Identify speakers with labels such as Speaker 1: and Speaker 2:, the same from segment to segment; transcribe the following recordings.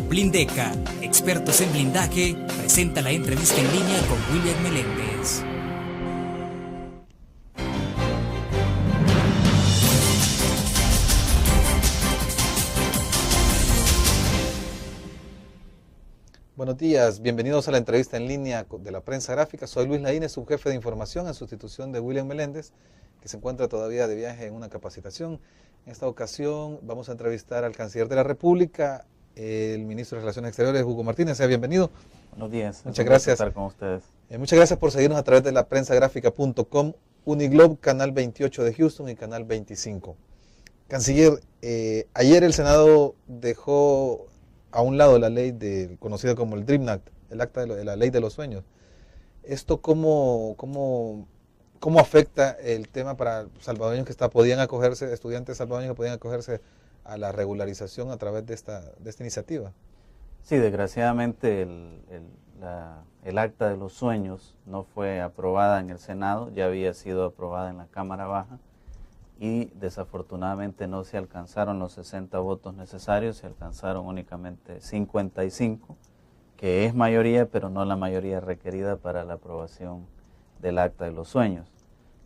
Speaker 1: Blindeca, expertos en blindaje, presenta la entrevista en línea con William Meléndez.
Speaker 2: Buenos días, bienvenidos a la entrevista en línea de la prensa gráfica. Soy Luis Laínez, subjefe de información en sustitución de William Meléndez, que se encuentra todavía de viaje en una capacitación. En esta ocasión vamos a entrevistar al canciller de la República, el ministro de Relaciones Exteriores, Hugo Martínez. Sea bienvenido.
Speaker 3: Buenos días.
Speaker 2: Muchas gracias.
Speaker 3: Estar con ustedes.
Speaker 2: Muchas gracias por seguirnos a través de la prensagráfica.com, Uniglobe, canal 28 de Houston y canal 25. Canciller, ayer el Senado dejó a un lado la ley conocida como el Dream Act, el acta de la ley de los sueños. ¿Esto cómo afecta el tema para salvadoreños que podían acogerse, estudiantes salvadoreños que podían acogerse a la regularización a través de esta iniciativa?
Speaker 3: Sí, desgraciadamente el acta de los sueños no fue aprobada en el Senado, ya había sido aprobada en la Cámara Baja y desafortunadamente no se alcanzaron los 60 votos necesarios, se alcanzaron únicamente 55, que es mayoría, pero no la mayoría requerida para la aprobación del acta de los sueños.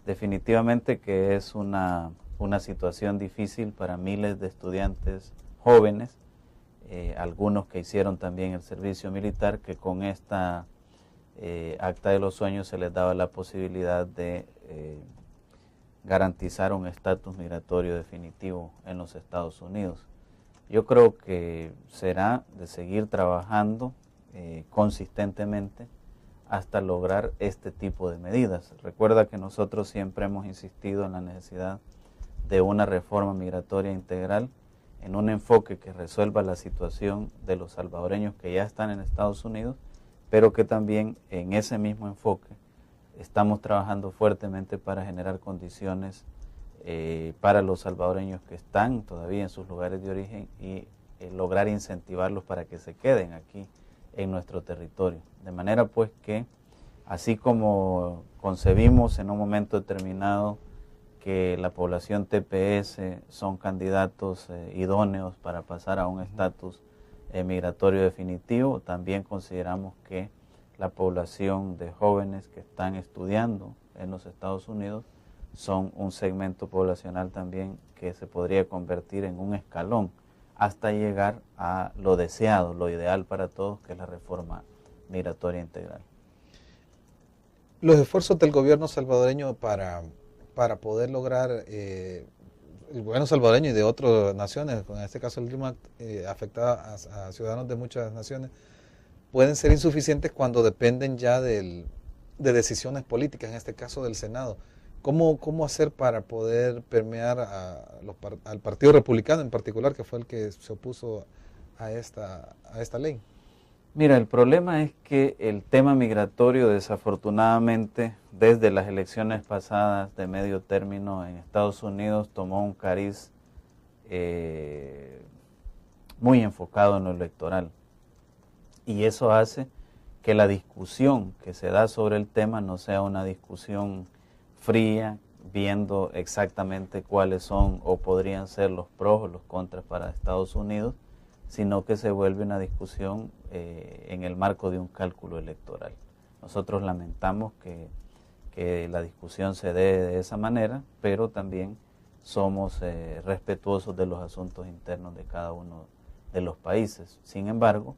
Speaker 3: Definitivamente que es una situación difícil para miles de estudiantes jóvenes, algunos que hicieron también el servicio militar, que con esta acta de los sueños se les daba la posibilidad de garantizar un estatus migratorio definitivo en los Estados Unidos. Yo creo que será de seguir trabajando consistentemente hasta lograr este tipo de medidas. Recuerda que nosotros siempre hemos insistido en la necesidad de una reforma migratoria integral, en un enfoque que resuelva la situación de los salvadoreños que ya están en Estados Unidos, pero que también en ese mismo enfoque estamos trabajando fuertemente para generar condiciones para los salvadoreños que están todavía en sus lugares de origen y lograr incentivarlos para que se queden aquí en nuestro territorio. De manera pues que, así como concebimos en un momento determinado que la población TPS son candidatos idóneos para pasar a un estatus migratorio definitivo, también consideramos que la población de jóvenes que están estudiando en los Estados Unidos son un segmento poblacional también que se podría convertir en un escalón hasta llegar a lo deseado, lo ideal para todos, que es la reforma migratoria integral.
Speaker 2: Los esfuerzos del gobierno salvadoreño para poder lograr, el gobierno salvadoreño y de otras naciones, en este caso el Dream Act, afecta a ciudadanos de muchas naciones, pueden ser insuficientes cuando dependen ya de decisiones políticas, en este caso del Senado. ¿Cómo hacer para poder permear al Partido Republicano en particular, que fue el que se opuso a esta ley?
Speaker 3: Mira, el problema es que el tema migratorio, desafortunadamente, desde las elecciones pasadas de medio término en Estados Unidos, tomó un cariz muy enfocado en lo electoral. Y eso hace que la discusión que se da sobre el tema no sea una discusión fría, viendo exactamente cuáles son o podrían ser los pros o los contras para Estados Unidos, sino que se vuelve una discusión en el marco de un cálculo electoral. Nosotros lamentamos que la discusión se dé de esa manera, pero también somos respetuosos de los asuntos internos de cada uno de los países. Sin embargo,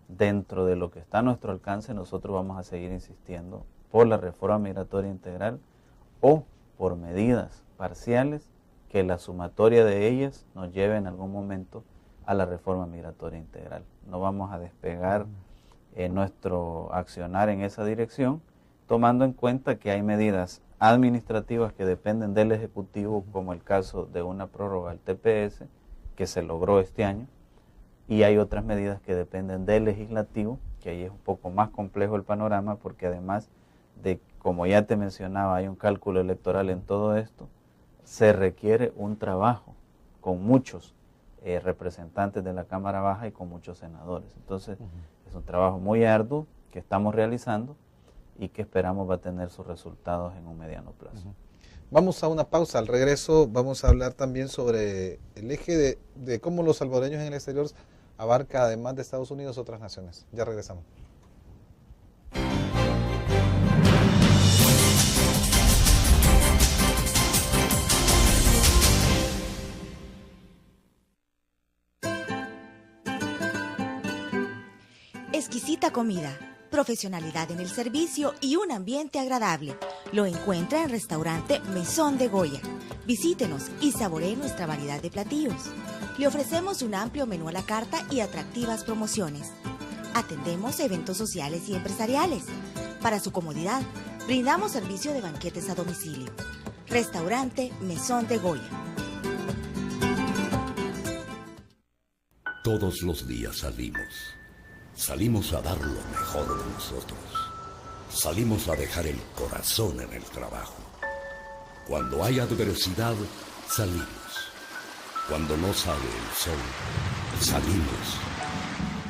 Speaker 3: dentro de lo que está a nuestro alcance, nosotros vamos a seguir insistiendo por la reforma migratoria integral o por medidas parciales que la sumatoria de ellas nos lleve en algún momento a la reforma migratoria integral. No vamos a despegar nuestro accionar en esa dirección, tomando en cuenta que hay medidas administrativas que dependen del Ejecutivo, como el caso de una prórroga al TPS, que se logró este año, y hay otras medidas que dependen del legislativo, que ahí es un poco más complejo el panorama, porque además de, como ya te mencionaba, hay un cálculo electoral en todo esto, se requiere un trabajo con muchos representantes de la Cámara Baja y con muchos senadores. Entonces, es un trabajo muy arduo que estamos realizando y que esperamos va a tener sus resultados en un mediano plazo.
Speaker 2: Vamos a una pausa. Al regreso vamos a hablar también sobre el eje de cómo los salvadoreños en el exterior abarca además de Estados Unidos otras naciones. Ya regresamos.
Speaker 4: Exquisita comida, profesionalidad en el servicio y un ambiente agradable. Lo encuentra en Restaurante Mesón de Goya. Visítenos y saboree nuestra variedad de platillos. Le ofrecemos un amplio menú a la carta y atractivas promociones. Atendemos eventos sociales y empresariales. Para su comodidad, brindamos servicio de banquetes a domicilio. Restaurante Mesón de Goya.
Speaker 5: Todos los días salimos. Salimos a dar lo mejor de nosotros. Salimos a dejar el corazón en el trabajo. Cuando hay adversidad, salimos. Cuando no sale el sol, salimos.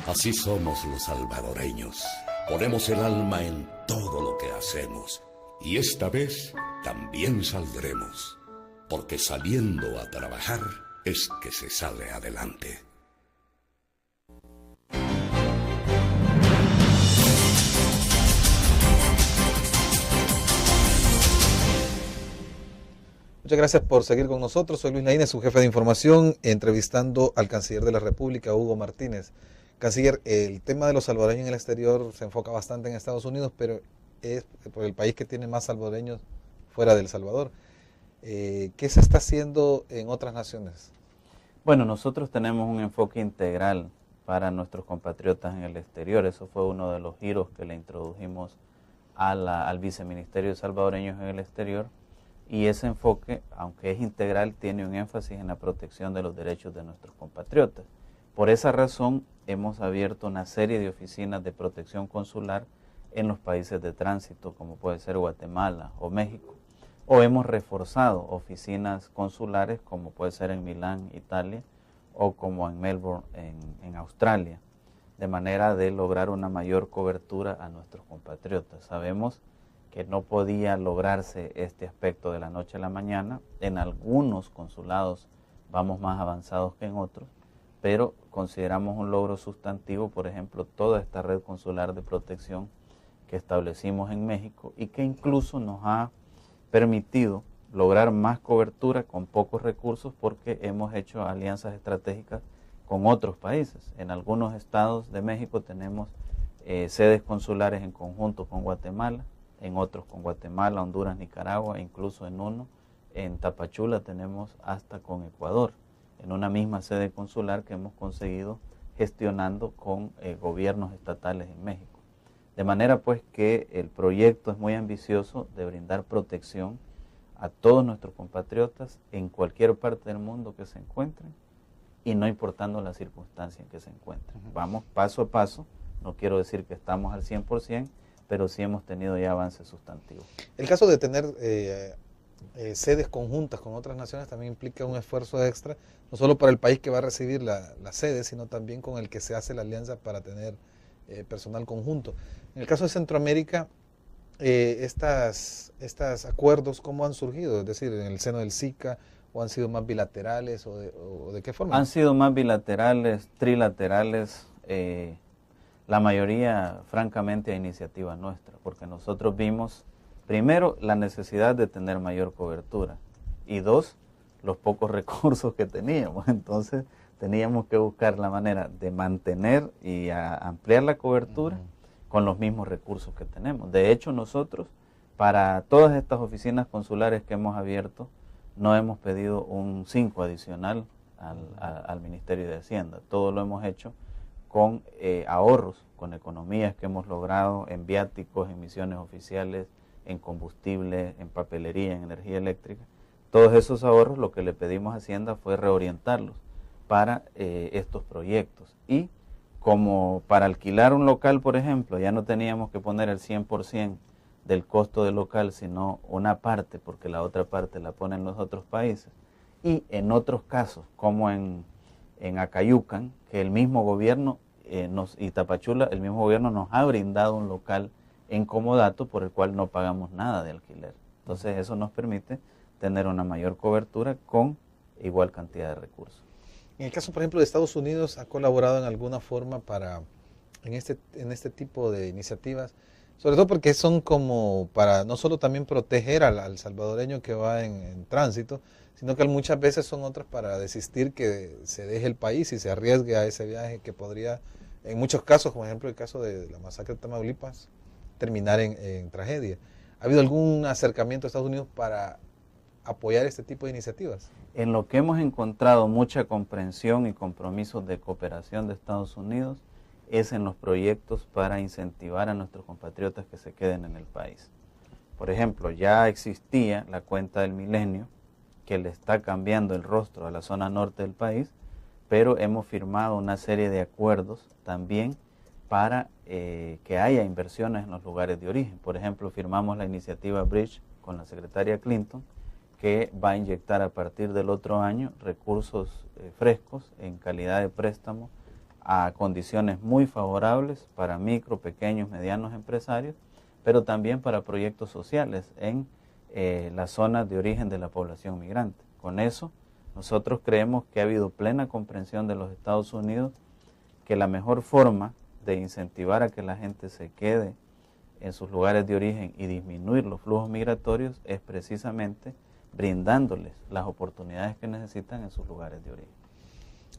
Speaker 5: Así somos los salvadoreños. Ponemos el alma en todo lo que hacemos. Y esta vez también saldremos. Porque saliendo a trabajar es que se sale adelante.
Speaker 2: Muchas gracias por seguir con nosotros. Soy Luis Laínez, su jefe de información, entrevistando al canciller de la República, Hugo Martínez. Canciller, el tema de los salvadoreños en el exterior se enfoca bastante en Estados Unidos, pero es por el país que tiene más salvadoreños fuera de El Salvador. ¿Qué se está haciendo en otras naciones?
Speaker 3: Bueno, nosotros tenemos un enfoque integral para nuestros compatriotas en el exterior. Eso fue uno de los giros que le introdujimos al Viceministerio de Salvadoreños en el Exterior. Y ese enfoque, aunque es integral, tiene un énfasis en la protección de los derechos de nuestros compatriotas. Por esa razón, hemos abierto una serie de oficinas de protección consular en los países de tránsito, como puede ser Guatemala o México. O hemos reforzado oficinas consulares, como puede ser en Milán, Italia, o como en Melbourne, en Australia, de manera de lograr una mayor cobertura a nuestros compatriotas. Sabemos que no podía lograrse este aspecto de la noche a la mañana. En algunos consulados vamos más avanzados que en otros, pero consideramos un logro sustantivo, por ejemplo, toda esta red consular de protección que establecimos en México y que incluso nos ha permitido lograr más cobertura con pocos recursos porque hemos hecho alianzas estratégicas con otros países. En algunos estados de México tenemos sedes consulares en conjunto con Guatemala, en otros con Guatemala, Honduras, Nicaragua, e incluso en uno, en Tapachula, tenemos hasta con Ecuador, en una misma sede consular que hemos conseguido gestionando con gobiernos estatales en México. De manera pues que el proyecto es muy ambicioso de brindar protección a todos nuestros compatriotas en cualquier parte del mundo que se encuentren y no importando la circunstancia en que se encuentren. Vamos paso a paso, no quiero decir que estamos al 100%, pero sí hemos tenido ya avances sustantivos.
Speaker 2: El caso de tener sedes conjuntas con otras naciones también implica un esfuerzo extra, no solo para el país que va a recibir la sede, sino también con el que se hace la alianza para tener personal conjunto. En el caso de Centroamérica, estas acuerdos, ¿cómo han surgido? Es decir, en el seno del SICA, ¿o han sido más bilaterales, o de qué forma?
Speaker 3: Han sido más bilaterales, trilaterales, la mayoría, francamente, a iniciativa nuestra, porque nosotros vimos, primero, la necesidad de tener mayor cobertura, y dos, los pocos recursos que teníamos. Entonces, teníamos que buscar la manera de mantener y ampliar la cobertura con los mismos recursos que tenemos. De hecho, nosotros, para todas estas oficinas consulares que hemos abierto, no hemos pedido un 5 adicional al Ministerio de Hacienda. Todo lo hemos hecho con ahorros, con economías que hemos logrado en viáticos, en misiones oficiales, en combustible, en papelería, en energía eléctrica. Todos esos ahorros, lo que le pedimos a Hacienda fue reorientarlos para estos proyectos. Y como para alquilar un local, por ejemplo, ya no teníamos que poner el 100% del costo del local, sino una parte, porque la otra parte la ponen los otros países. Y en otros casos, como en Acayucan, que el mismo gobierno y Tapachula, el mismo gobierno nos ha brindado un local en comodato por el cual no pagamos nada de alquiler. Entonces eso nos permite tener una mayor cobertura con igual cantidad de recursos.
Speaker 2: En el caso, por ejemplo, de Estados Unidos, ¿ha colaborado en alguna forma en este tipo de iniciativas? Sobre todo porque son como para no solo también proteger al salvadoreño que va en tránsito, sino que muchas veces son otras para desistir que se deje el país y se arriesgue a ese viaje que podría, en muchos casos, como ejemplo el caso de la masacre de Tamaulipas, terminar en tragedia. ¿Ha habido algún acercamiento a Estados Unidos para apoyar este tipo de iniciativas?
Speaker 3: En lo que hemos encontrado mucha comprensión y compromisos de cooperación de Estados Unidos es en los proyectos para incentivar a nuestros compatriotas que se queden en el país. Por ejemplo, ya existía la cuenta del milenio, que le está cambiando el rostro a la zona norte del país, pero hemos firmado una serie de acuerdos también para que haya inversiones en los lugares de origen. Por ejemplo, firmamos la iniciativa Bridge con la secretaria Clinton, que va a inyectar a partir del otro año recursos frescos en calidad de préstamo a condiciones muy favorables para micro, pequeños, medianos empresarios, pero también para proyectos sociales en las zonas de origen de la población migrante. Con eso, nosotros creemos que ha habido plena comprensión de los Estados Unidos que la mejor forma de incentivar a que la gente se quede en sus lugares de origen y disminuir los flujos migratorios es precisamente brindándoles las oportunidades que necesitan en sus lugares de origen.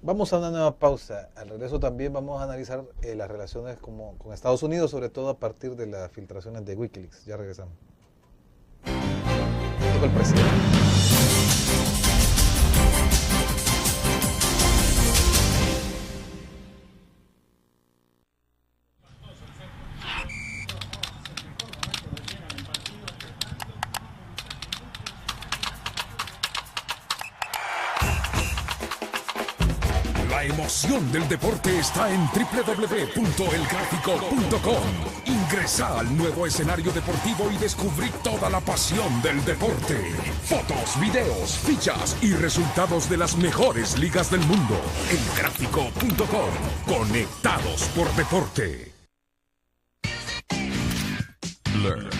Speaker 2: Vamos a una nueva pausa. Al regreso también vamos a analizar las relaciones con Estados Unidos, sobre todo a partir de las filtraciones de Wikileaks. Ya regresamos. Dijo el presidente.
Speaker 6: La emoción del deporte está en www.elgráfico.com. Ingresa al nuevo escenario deportivo y descubrí toda la pasión del deporte. Fotos, videos, fichas y resultados de las mejores ligas del mundo. Elgráfico.com. Conectados por deporte.
Speaker 7: Learn.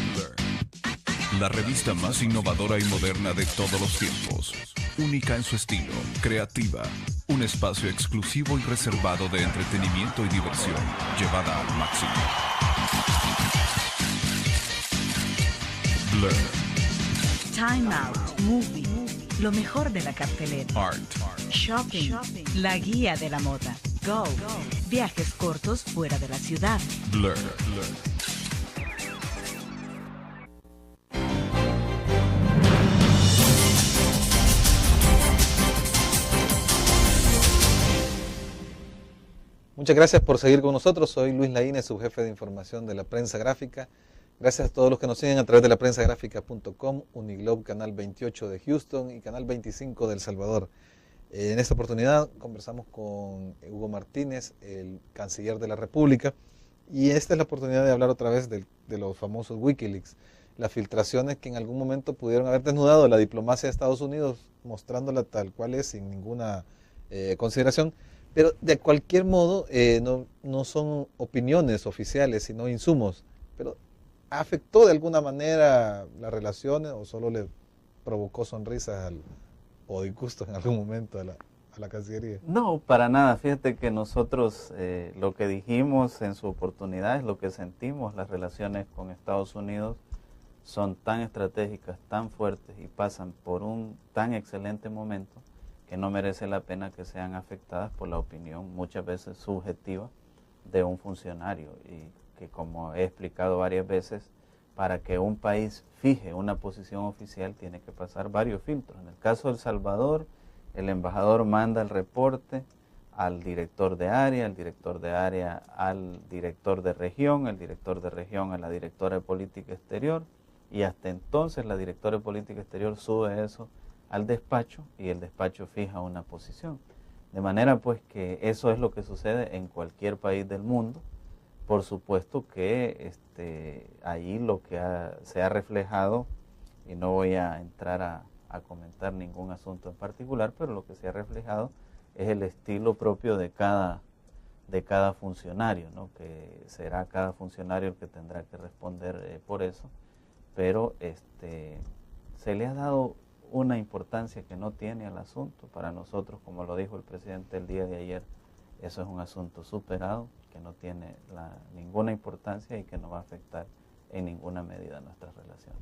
Speaker 7: La revista más innovadora y moderna de todos los tiempos. Única en su estilo, creativa. Un espacio exclusivo y reservado de entretenimiento y diversión, llevada al máximo. Blur.
Speaker 8: Time Out, Movie, lo mejor de la cartelera.
Speaker 7: Art.
Speaker 8: Shopping, la guía de la moda. Go, viajes cortos fuera de la ciudad.
Speaker 7: Blur.
Speaker 2: Muchas gracias por seguir con nosotros. Soy Luis Laínez, subjefe de información de la prensa gráfica. Gracias a todos los que nos siguen a través de la prensagráfica.com, Uniglobe Canal 28 de Houston y Canal 25 de El Salvador. En esta oportunidad conversamos con Hugo Martínez, el canciller de la República, y esta es la oportunidad de hablar otra vez de los famosos Wikileaks, las filtraciones que en algún momento pudieron haber desnudado la diplomacia de Estados Unidos, mostrándola tal cual es, sin ninguna consideración. Pero de cualquier modo, no son opiniones oficiales, sino insumos. Pero ¿afectó de alguna manera las relaciones o solo le provocó sonrisas o disgustos en algún momento a la Cancillería?
Speaker 3: No, para nada. Fíjate que nosotros lo que dijimos en su oportunidad es lo que sentimos. Las relaciones con Estados Unidos son tan estratégicas, tan fuertes y pasan por un tan excelente momento que no merece la pena que sean afectadas por la opinión muchas veces subjetiva de un funcionario, y que, como he explicado varias veces, para que un país fije una posición oficial tiene que pasar varios filtros. En el caso de El Salvador, el embajador manda el reporte al director de área, el director de área al director de región, el director de región a la directora de política exterior, y hasta entonces la directora de política exterior sube eso al despacho y el despacho fija una posición. De manera pues que eso es lo que sucede en cualquier país del mundo. Por supuesto que ahí lo que se ha reflejado, y no voy a entrar a comentar ningún asunto en particular, pero lo que se ha reflejado es el estilo propio de cada funcionario, ¿no? Que será cada funcionario el que tendrá que responder por eso, pero se le ha dado una importancia que no tiene el asunto. Para nosotros, como lo dijo el presidente el día de ayer, eso es un asunto superado, que no tiene ninguna importancia y que no va a afectar en ninguna medida nuestras relaciones.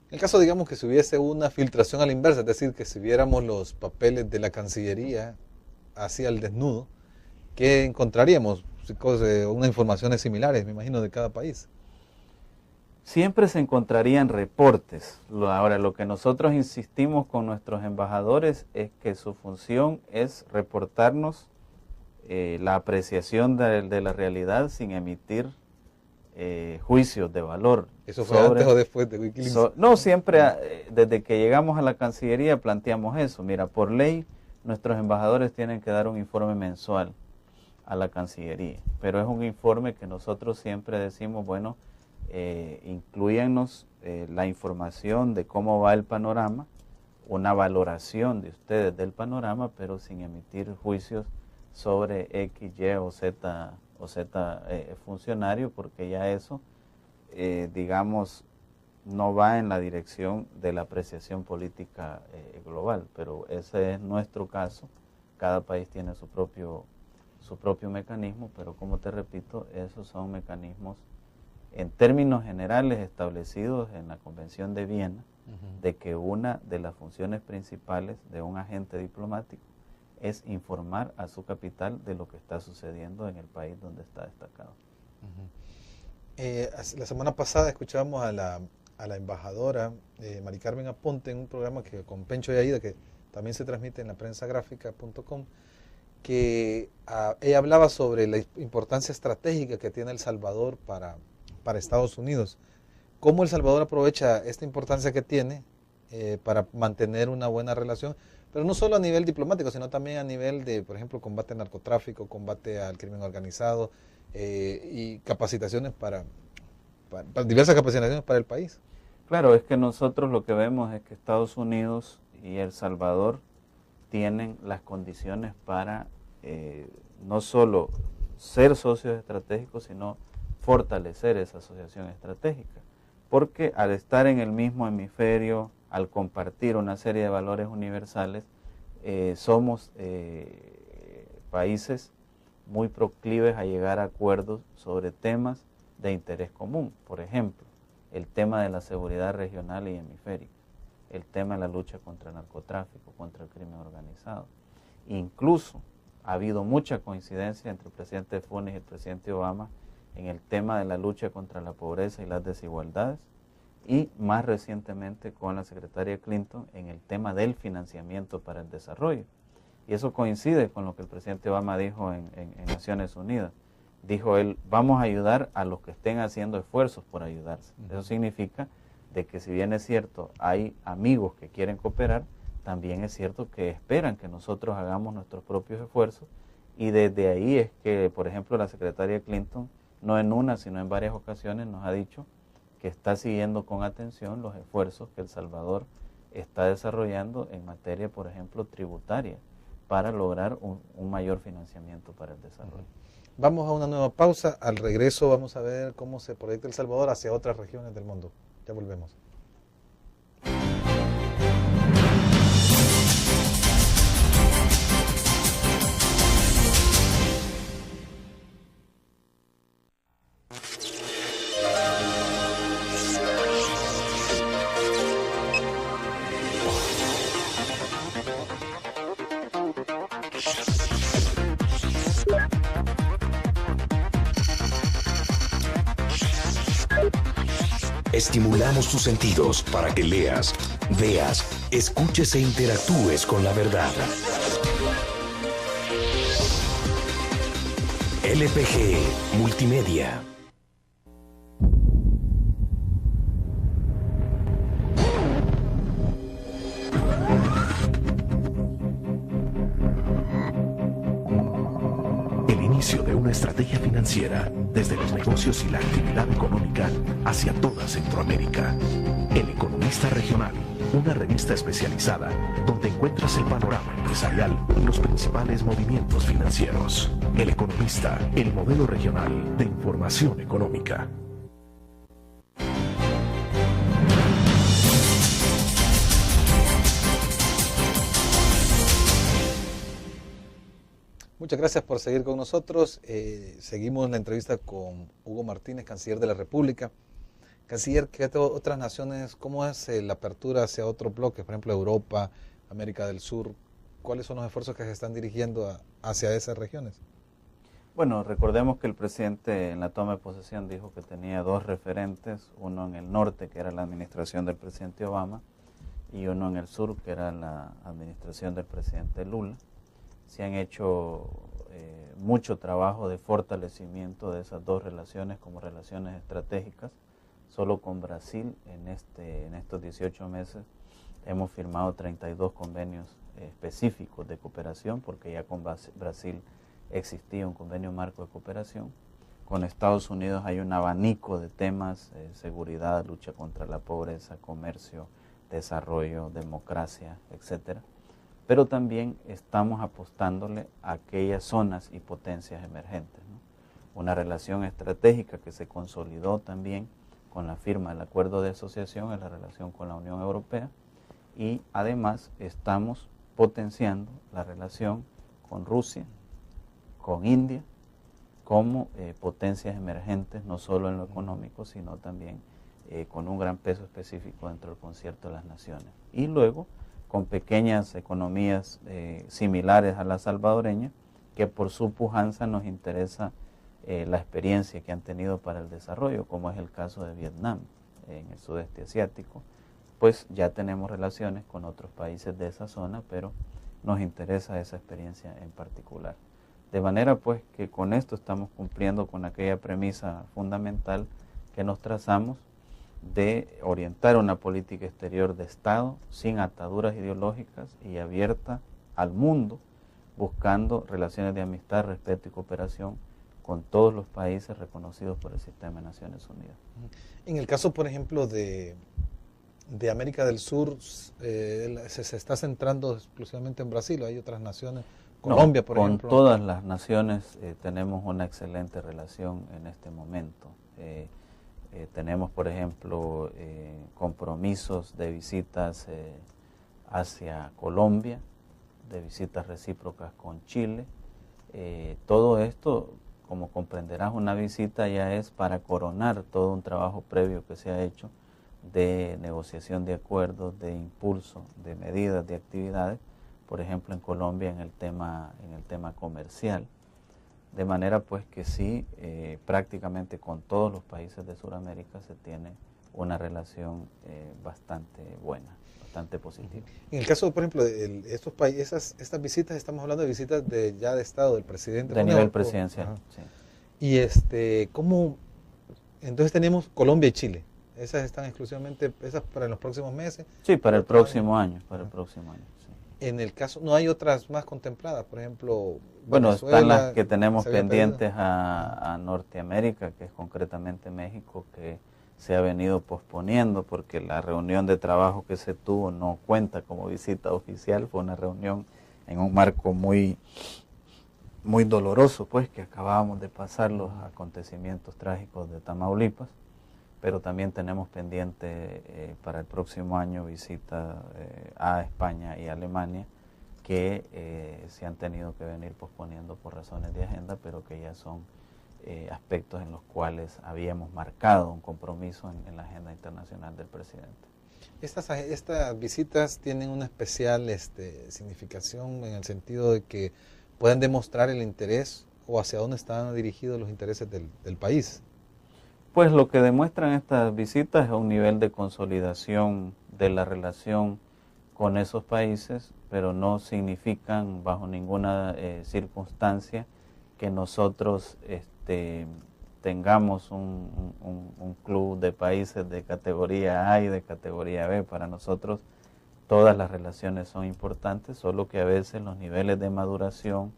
Speaker 2: En el caso, digamos, que si hubiese una filtración a la inversa, es decir, que si viéramos los papeles de la Cancillería hacia el desnudo, ¿qué encontraríamos? Unas informaciones similares, me imagino, de cada país.
Speaker 3: Siempre se encontrarían reportes. Ahora, lo que nosotros insistimos con nuestros embajadores es que su función es reportarnos la apreciación de la realidad sin emitir juicios de valor.
Speaker 2: ¿Eso fue antes o después de Wikileaks?
Speaker 3: No, siempre, desde que llegamos a la Cancillería planteamos eso. Mira, por ley, nuestros embajadores tienen que dar un informe mensual a la Cancillería, pero es un informe que nosotros siempre decimos, bueno, incluyanos la información de cómo va el panorama, una valoración de ustedes del panorama, pero sin emitir juicios sobre X, Y o Z funcionario, porque ya eso, digamos, no va en la dirección de la apreciación política global, pero ese es nuestro caso. Cada país tiene su propio mecanismo, pero como te repito, esos son mecanismos en términos generales establecidos en la Convención de Viena, de que una de las funciones principales de un agente diplomático es informar a su capital de lo que está sucediendo en el país donde está destacado.
Speaker 2: La semana pasada escuchábamos a la embajadora Mari Carmen Aponte en un programa con Pencho y Aida, que también se transmite en la prensagráfica.com, que ella hablaba sobre la importancia estratégica que tiene El Salvador para Estados Unidos. ¿Cómo El Salvador aprovecha esta importancia que tiene para mantener una buena relación? Pero no solo a nivel diplomático, sino también a nivel de, por ejemplo, combate al narcotráfico, combate al crimen organizado y capacitaciones para diversas capacitaciones para el país.
Speaker 3: Claro, es que nosotros lo que vemos es que Estados Unidos y El Salvador tienen las condiciones para no solo ser socios estratégicos, sino fortalecer esa asociación estratégica. Porque al estar en el mismo hemisferio, al compartir una serie de valores universales, somos países muy proclives a llegar a acuerdos sobre temas de interés común. Por ejemplo, el tema de la seguridad regional y hemisférica, el tema de la lucha contra el narcotráfico, contra el crimen organizado. Incluso ha habido mucha coincidencia entre el presidente Funes y el presidente Obama en el tema de la lucha contra la pobreza y las desigualdades, y más recientemente con la secretaria Clinton en el tema del financiamiento para el desarrollo. Y eso coincide con lo que el presidente Obama dijo en Naciones Unidas. Dijo él, vamos a ayudar a los que estén haciendo esfuerzos por ayudarse. Eso significa de que si bien es cierto, hay amigos que quieren cooperar, también es cierto que esperan que nosotros hagamos nuestros propios esfuerzos, y desde ahí es que, por ejemplo, la secretaria Clinton, no en una, sino en varias ocasiones, nos ha dicho que está siguiendo con atención los esfuerzos que El Salvador está desarrollando en materia, por ejemplo, tributaria, para lograr un mayor financiamiento para el desarrollo.
Speaker 2: Vamos a una nueva pausa. Al regreso vamos a ver cómo se proyecta El Salvador hacia otras regiones del mundo. Ya volvemos.
Speaker 5: Estimulamos tus sentidos para que leas, veas, escuches e interactúes con la verdad. LPG Multimedia. El inicio de una estrategia financiera desde los negocios y la actividad económica hacia toda Centroamérica. El Economista Regional, una revista especializada donde encuentras el panorama empresarial y los principales movimientos financieros. El Economista, el modelo regional de información económica.
Speaker 2: Muchas gracias por seguir con nosotros. Seguimos la entrevista con Hugo Martínez, canciller de la República. Canciller, ¿qué otras naciones, cómo es la apertura hacia otros bloques, por ejemplo Europa, América del Sur? ¿Cuáles son los esfuerzos que se están dirigiendo hacia esas regiones?
Speaker 3: Bueno, recordemos que el presidente en la toma de posesión dijo que tenía dos referentes, uno en el norte, que era la administración del presidente Obama, y uno en el sur, que era la administración del presidente Lula. Se han hecho mucho trabajo de fortalecimiento de esas dos relaciones como relaciones estratégicas. Solo con Brasil en estos 18 meses hemos firmado 32 convenios específicos de cooperación, porque ya con Brasil existía un convenio marco de cooperación. Con Estados Unidos hay un abanico de temas, seguridad, lucha contra la pobreza, comercio, desarrollo, democracia, etcétera. Pero también estamos apostándole a aquellas zonas y potencias emergentes, ¿no? Una relación estratégica que se consolidó también con la firma del acuerdo de asociación en la relación con la Unión Europea, y además estamos potenciando la relación con Rusia, con India, como potencias emergentes, no solo en lo económico, sino también con un gran peso específico dentro del concierto de las naciones. Y luego con pequeñas economías similares a la salvadoreña, que por su pujanza nos interesa la experiencia que han tenido para el desarrollo, como es el caso de Vietnam, en el sudeste asiático. Pues ya tenemos relaciones con otros países de esa zona, pero nos interesa esa experiencia en particular. De manera pues que con esto estamos cumpliendo con aquella premisa fundamental que nos trazamos de orientar una política exterior de Estado sin ataduras ideológicas y abierta al mundo, buscando relaciones de amistad, respeto y cooperación con todos los países reconocidos por el sistema de Naciones Unidas.
Speaker 2: En el caso, por ejemplo, de América del Sur, se está centrando exclusivamente en Brasil, ¿o hay otras naciones? Colombia, por ejemplo.
Speaker 3: Con todas las naciones tenemos una excelente relación en este momento. Tenemos, por ejemplo, compromisos de visitas hacia Colombia, de visitas recíprocas con Chile. Todo esto, como comprenderás, una visita ya es para coronar todo un trabajo previo que se ha hecho de negociación de acuerdos, de impulso, de medidas, de actividades, por ejemplo en Colombia en el tema comercial. De manera pues que sí, prácticamente con todos los países de Sudamérica se tiene una relación bastante buena, bastante positiva.
Speaker 2: En el caso, por ejemplo, de estos países, estas visitas, estamos hablando de visitas ya de Estado, del presidente.
Speaker 3: De nivel presidencial, sí.
Speaker 2: Y ¿cómo? Entonces tenemos Colombia y Chile. ¿Esas están exclusivamente, esas para los próximos meses?
Speaker 3: Sí, para el próximo año, para el próximo año.
Speaker 2: En el caso, ¿no hay otras más contempladas? Por ejemplo,
Speaker 3: bueno,
Speaker 2: Venezuela,
Speaker 3: están las que tenemos pendientes a Norteamérica, que es concretamente México, que se ha venido posponiendo porque la reunión de trabajo que se tuvo no cuenta como visita oficial, fue una reunión en un marco muy doloroso, pues, que acabábamos de pasar los acontecimientos trágicos de Tamaulipas. Pero también tenemos pendiente para el próximo año visita a España y Alemania, que se han tenido que venir posponiendo por razones de agenda, pero que ya son aspectos en los cuales habíamos marcado un compromiso en la agenda internacional del presidente.
Speaker 2: Estas visitas tienen una especial significación en el sentido de que pueden demostrar el interés o hacia dónde están dirigidos los intereses del país.
Speaker 3: Pues lo que demuestran estas visitas es un nivel de consolidación de la relación con esos países, pero no significan bajo ninguna circunstancia que nosotros tengamos un club de países de categoría A y de categoría B. Para nosotros todas las relaciones son importantes, solo que a veces los niveles de maduración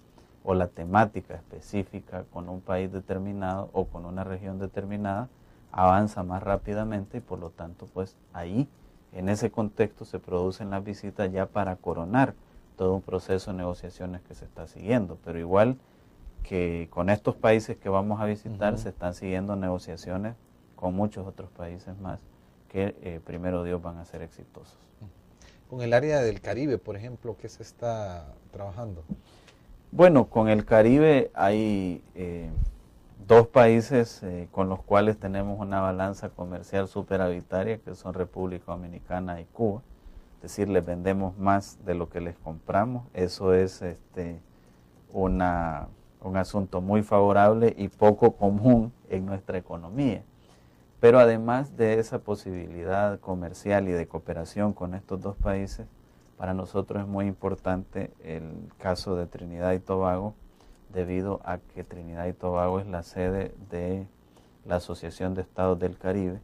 Speaker 3: o la temática específica con un país determinado o con una región determinada avanza más rápidamente y por lo tanto pues ahí en ese contexto se producen las visitas ya para coronar todo un proceso de negociaciones que se está siguiendo, pero igual que con estos países que vamos a visitar se están siguiendo negociaciones con muchos otros países más que primero Dios van a ser exitosos.
Speaker 2: Con el área del Caribe, por ejemplo, ¿qué se está trabajando?
Speaker 3: Bueno, con el Caribe hay dos países con los cuales tenemos una balanza comercial superavitaria, que son República Dominicana y Cuba. Es decir, les vendemos más de lo que les compramos. Eso es un asunto muy favorable y poco común en nuestra economía. Pero además de esa posibilidad comercial y de cooperación con estos dos países, para nosotros es muy importante el caso de Trinidad y Tobago, debido a que Trinidad y Tobago es la sede de la Asociación de Estados del Caribe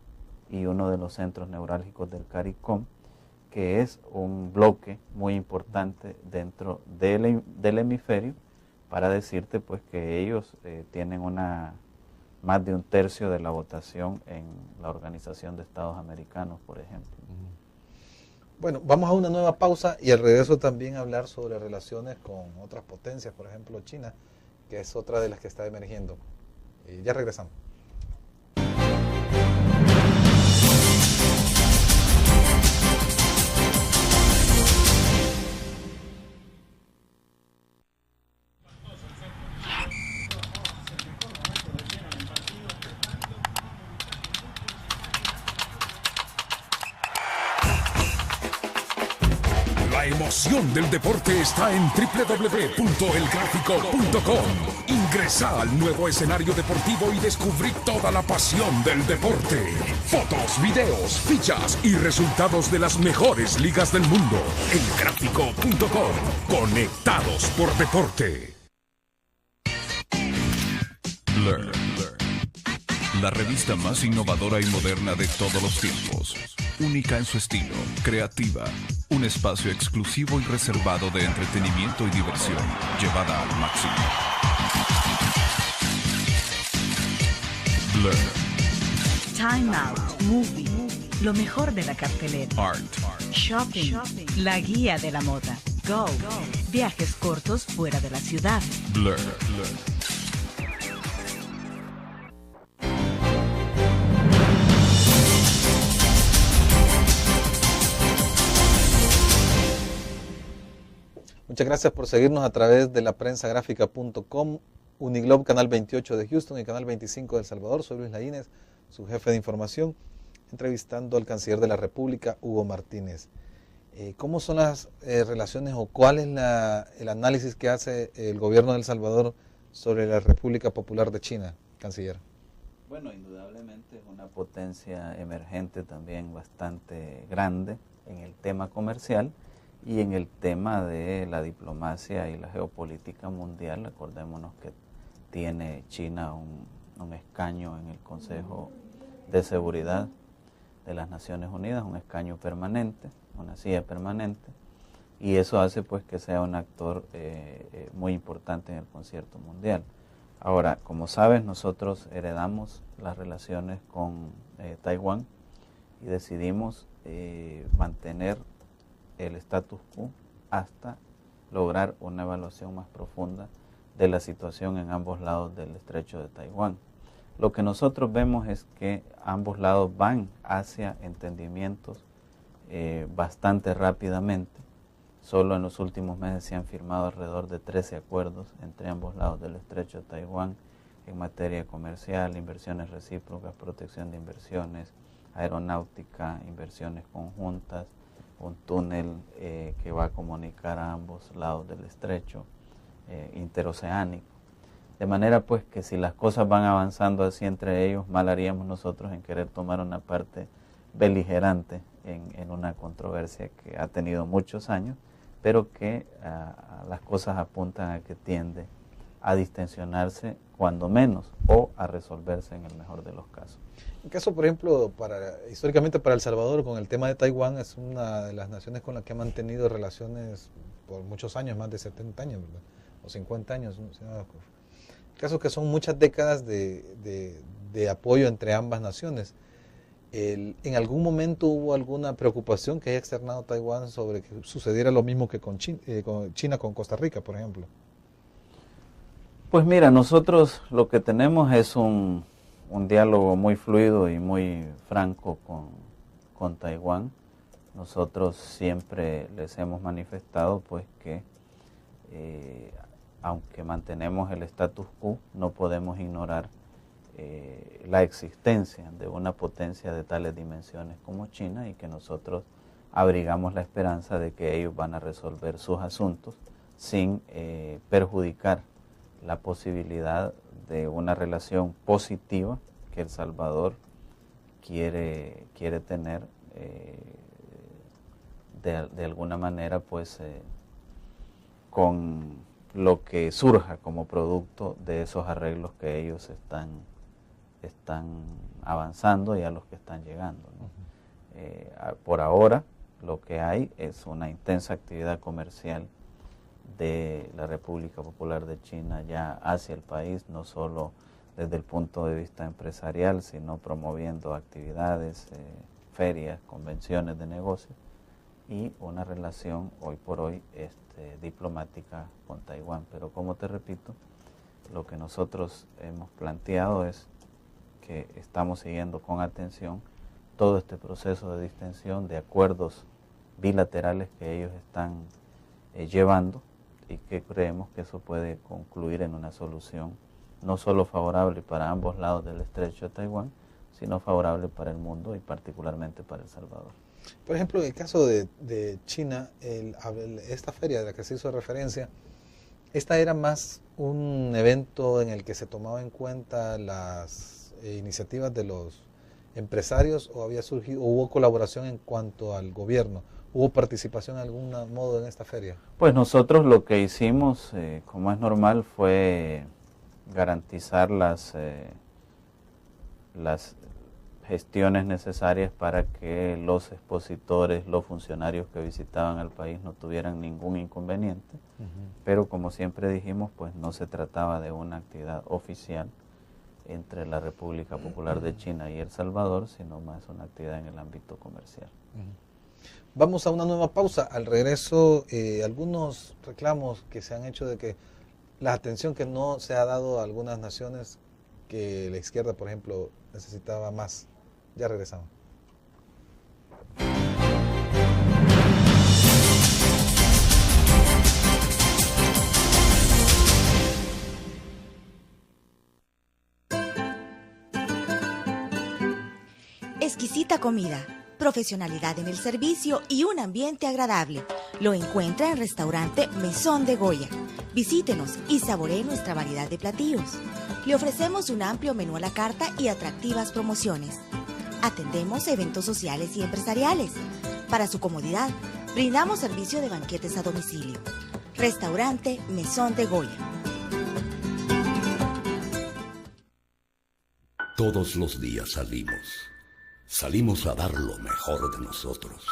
Speaker 3: y uno de los centros neurálgicos del CARICOM, que es un bloque muy importante dentro del hemisferio, para decirte pues que ellos tienen más de un tercio de la votación en la Organización de Estados Americanos, por ejemplo.
Speaker 2: Bueno, vamos a una nueva pausa y al regreso también hablar sobre relaciones con otras potencias, por ejemplo China, que es otra de las que está emergiendo. Ya regresamos.
Speaker 6: La emoción del deporte está en www.elgráfico.com. Ingresa al nuevo escenario deportivo y descubrí toda la pasión del deporte. Fotos, videos, fichas y resultados de las mejores ligas del mundo. Elgráfico.com. Conectados por deporte.
Speaker 7: Learn. La revista más innovadora y moderna de todos los tiempos. Única en su estilo, creativa. Un espacio exclusivo y reservado de entretenimiento y diversión, llevada al máximo. Blur.
Speaker 8: Time Out, Movie, lo mejor de la cartelera.
Speaker 7: Art.
Speaker 8: Shopping, la guía de la moda. Go, viajes cortos fuera de la ciudad.
Speaker 7: Blur.
Speaker 2: Muchas gracias por seguirnos a través de la prensagráfica.com, Uniglobe, Canal 28 de Houston y Canal 25 de El Salvador. Soy Luis Laínez, su jefe de información, entrevistando al canciller de la República, Hugo Martínez. ¿Cómo son las relaciones o cuál es el análisis que hace el gobierno de El Salvador sobre la República Popular de China, canciller?
Speaker 3: Bueno, indudablemente es una potencia emergente también bastante grande en el tema comercial y en el tema de la diplomacia y la geopolítica mundial. Acordémonos que tiene China un escaño en el Consejo de Seguridad de las Naciones Unidas, un escaño permanente, una silla permanente, y eso hace pues que sea un actor muy importante en el concierto mundial. Ahora, como sabes, nosotros heredamos las relaciones con Taiwán y decidimos mantener el status quo hasta lograr una evaluación más profunda de la situación en ambos lados del estrecho de Taiwán. Lo que nosotros vemos es que ambos lados van hacia entendimientos bastante rápidamente. Solo en los últimos meses se han firmado alrededor de 13 acuerdos entre ambos lados del estrecho de Taiwán en materia comercial, inversiones recíprocas, protección de inversiones, aeronáutica, inversiones conjuntas, un túnel que va a comunicar a ambos lados del estrecho interoceánico. De manera pues que si las cosas van avanzando así entre ellos, mal haríamos nosotros en querer tomar una parte beligerante en una controversia que ha tenido muchos años, pero que las cosas apuntan a que tiende a distensionarse cuando menos o a resolverse en el mejor de los casos.
Speaker 2: En caso, por ejemplo, históricamente para El Salvador, con el tema de Taiwán, es una de las naciones con las que ha mantenido relaciones por muchos años, más de 70 años, ¿verdad? O 50 años. Casos que son muchas décadas de apoyo entre ambas naciones. ¿En algún momento hubo alguna preocupación que haya externado Taiwán sobre que sucediera lo mismo que con China con Costa Rica, por ejemplo?
Speaker 3: Pues mira, nosotros lo que tenemos es un diálogo muy fluido y muy franco con Taiwán. Nosotros siempre les hemos manifestado pues que aunque mantenemos el status quo, no podemos ignorar la existencia de una potencia de tales dimensiones como China, y que nosotros abrigamos la esperanza de que ellos van a resolver sus asuntos sin perjudicar la posibilidad de una relación positiva que El Salvador quiere tener de alguna manera, pues con lo que surja como producto de esos arreglos que ellos están avanzando y a los que están llegando, ¿no? Por ahora lo que hay es una intensa actividad comercial de la República Popular de China ya hacia el país, no solo desde el punto de vista empresarial, sino promoviendo actividades, ferias, convenciones de negocios, y una relación hoy por hoy diplomática con Taiwán. Pero como te repito, lo que nosotros hemos planteado es que estamos siguiendo con atención todo este proceso de distensión, de acuerdos bilaterales que ellos están llevando, y que creemos que eso puede concluir en una solución no solo favorable para ambos lados del estrecho de Taiwán, sino favorable para el mundo y particularmente para El Salvador.
Speaker 2: Por ejemplo, en el caso de China, esta feria de la que se hizo referencia, ¿esta era más un evento en el que se tomaba en cuenta las iniciativas de los empresarios, o había surgido, o hubo colaboración en cuanto al gobierno? ¿Hubo participación de algún modo en esta feria?
Speaker 3: Pues nosotros lo que hicimos, como es normal, fue garantizar las gestiones necesarias para que los expositores, los funcionarios que visitaban el país no tuvieran ningún inconveniente, pero como siempre dijimos, pues no se trataba de una actividad oficial entre la República Popular de China y El Salvador, sino más una actividad en el ámbito comercial.
Speaker 2: Vamos a una nueva pausa. Al regreso, algunos reclamos que se han hecho de que la atención que no se ha dado a algunas naciones, que la izquierda, por ejemplo, necesitaba más. Ya regresamos.
Speaker 4: Exquisita comida, profesionalidad en el servicio y un ambiente agradable. Lo encuentra en Restaurante Mesón de Goya. Visítenos y saboree nuestra variedad de platillos. Le ofrecemos un amplio menú a la carta y atractivas promociones. Atendemos eventos sociales y empresariales. Para su comodidad, brindamos servicio de banquetes a domicilio. Restaurante Mesón de Goya.
Speaker 5: Todos los días salimos. Salimos a dar lo mejor de nosotros.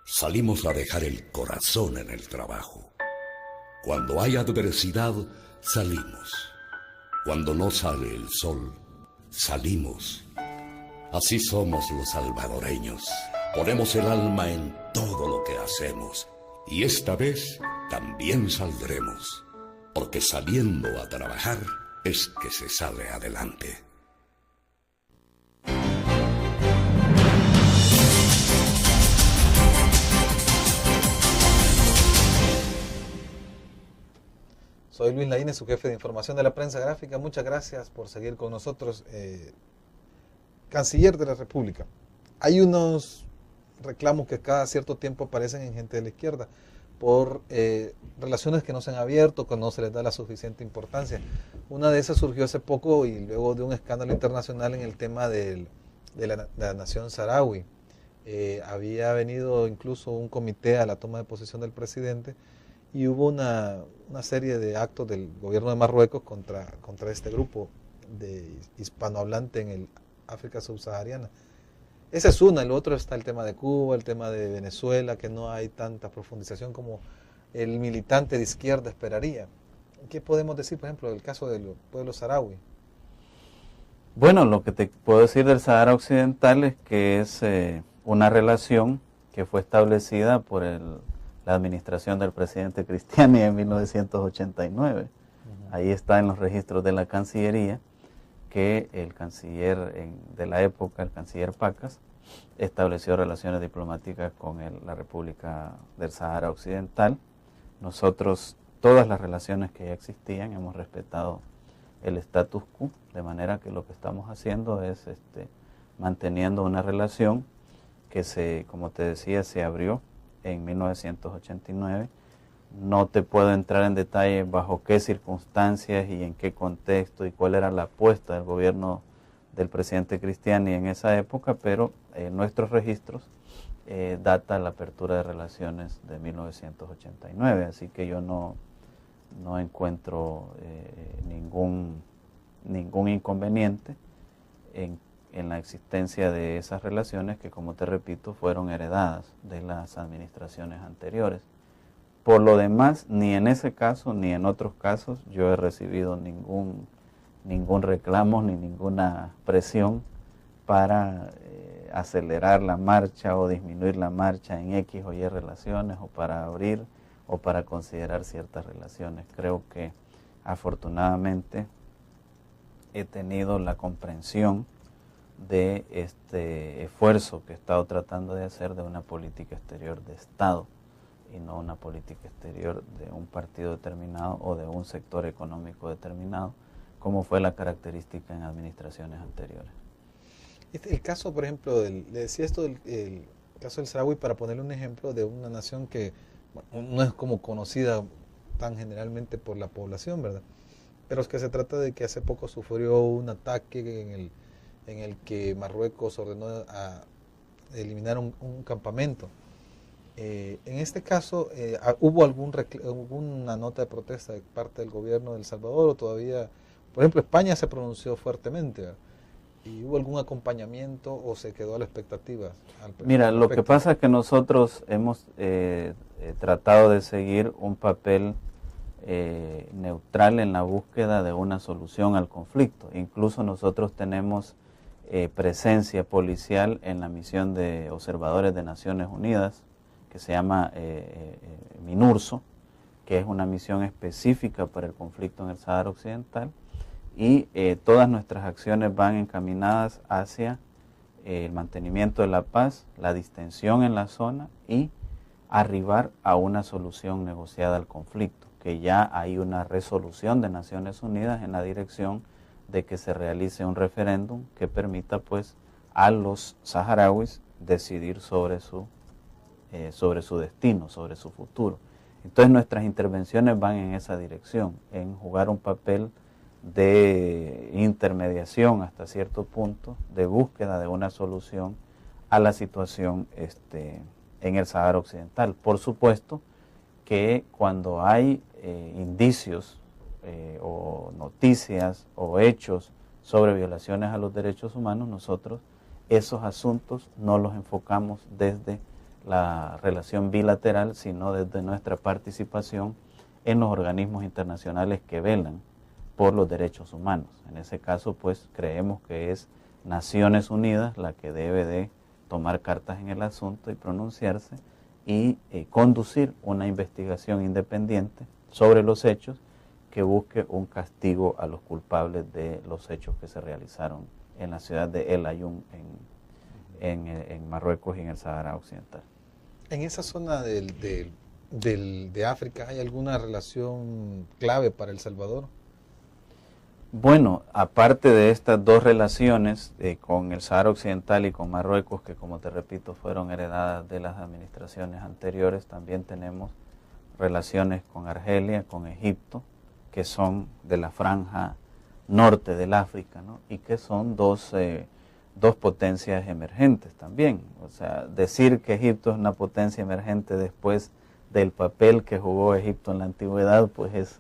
Speaker 5: Salimos a dejar el corazón en el trabajo. Cuando hay adversidad, salimos. Cuando no sale el sol, salimos. Así somos los salvadoreños. Ponemos el alma en todo lo que hacemos. Y esta vez también saldremos. Porque saliendo a trabajar es que se sale adelante.
Speaker 2: Soy Luis Laínez, su jefe de información de la prensa gráfica. Muchas gracias por seguir con nosotros. Canciller de la República. Hay unos reclamos que cada cierto tiempo aparecen en gente de la izquierda por relaciones que no se han abierto, que no se les da la suficiente importancia. Una de esas surgió hace poco y luego de un escándalo internacional en el tema de la nación saharaui. Había venido incluso un comité a la toma de posesión del presidente, y hubo una serie de actos del gobierno de Marruecos contra este grupo de hispanohablante en el África subsahariana. Esa es una. El otro está el tema de Cuba, el tema de Venezuela, que no hay tanta profundización como el militante de izquierda esperaría. ¿Qué podemos decir, por ejemplo, del caso del pueblo saharaui?
Speaker 3: Bueno, lo que te puedo decir del Sahara Occidental es que es una relación que fue establecida por la administración del presidente Cristiani en 1989. Ahí está en los registros de la Cancillería que el canciller de la época, el canciller Pacas, estableció relaciones diplomáticas con la República del Sahara Occidental. Nosotros todas las relaciones que ya existían, hemos respetado el status quo, de manera que lo que estamos haciendo es manteniendo una relación que como te decía, se abrió en 1989. No te puedo entrar en detalle bajo qué circunstancias y en qué contexto y cuál era la apuesta del gobierno del presidente Cristiani en esa época, pero nuestros registros data la apertura de relaciones de 1989, así que yo no encuentro ningún inconveniente en la existencia de esas relaciones que, como te repito, fueron heredadas de las administraciones anteriores. Por lo demás, ni en ese caso ni en otros casos yo he recibido ningún reclamo ni ninguna presión para acelerar la marcha o disminuir la marcha en X o Y relaciones, o para abrir o para considerar ciertas relaciones. Creo que afortunadamente he tenido la comprensión de este esfuerzo que he estado tratando de hacer de una política exterior de Estado y no una política exterior de un partido determinado o de un sector económico determinado, como fue la característica en administraciones anteriores.
Speaker 2: El caso, por ejemplo, le decía esto el caso del Saharaui para ponerle un ejemplo de una nación que no es como conocida tan generalmente por la población, ¿verdad? Pero es que se trata de que hace poco sufrió un ataque en el que Marruecos ordenó a eliminar un campamento. En este caso, ¿hubo alguna nota de protesta de parte del gobierno de El Salvador o todavía? Por ejemplo, España se pronunció fuertemente, ¿verdad? ¿Y hubo algún acompañamiento o se quedó a la expectativa?
Speaker 3: Mira, lo que pasa es que nosotros hemos tratado de seguir un papel neutral en la búsqueda de una solución al conflicto. Incluso nosotros tenemos presencia policial en la misión de observadores de Naciones Unidas, que se llama MINURSO, que es una misión específica para el conflicto en el Sáhara Occidental, y todas nuestras acciones van encaminadas hacia el mantenimiento de la paz, la distensión en la zona y arribar a una solución negociada al conflicto, que ya hay una resolución de Naciones Unidas en la dirección de que se realice un referéndum que permita pues a los saharauis decidir sobre su destino, sobre su futuro. Entonces nuestras intervenciones van en esa dirección, en jugar un papel de intermediación hasta cierto punto, de búsqueda de una solución a la situación en el Sáhara Occidental. Por supuesto que cuando hay indicios o noticias o hechos sobre violaciones a los derechos humanos, nosotros esos asuntos no los enfocamos desde la relación bilateral, sino desde nuestra participación en los organismos internacionales que velan por los derechos humanos. En ese caso, pues, creemos que es Naciones Unidas la que debe de tomar cartas en el asunto y pronunciarse y conducir una investigación independiente sobre los hechos que busque un castigo a los culpables de los hechos que se realizaron en la ciudad de El Aaiún, en Marruecos y en el Sáhara Occidental.
Speaker 2: ¿En esa zona de África hay alguna relación clave para El Salvador?
Speaker 3: Bueno, aparte de estas dos relaciones con el Sáhara Occidental y con Marruecos, que como te repito fueron heredadas de las administraciones anteriores, también tenemos relaciones con Argelia, con Egipto, que son de la franja norte del África, ¿no? Y que son dos potencias emergentes también. O sea, decir que Egipto es una potencia emergente después del papel que jugó Egipto en la antigüedad, pues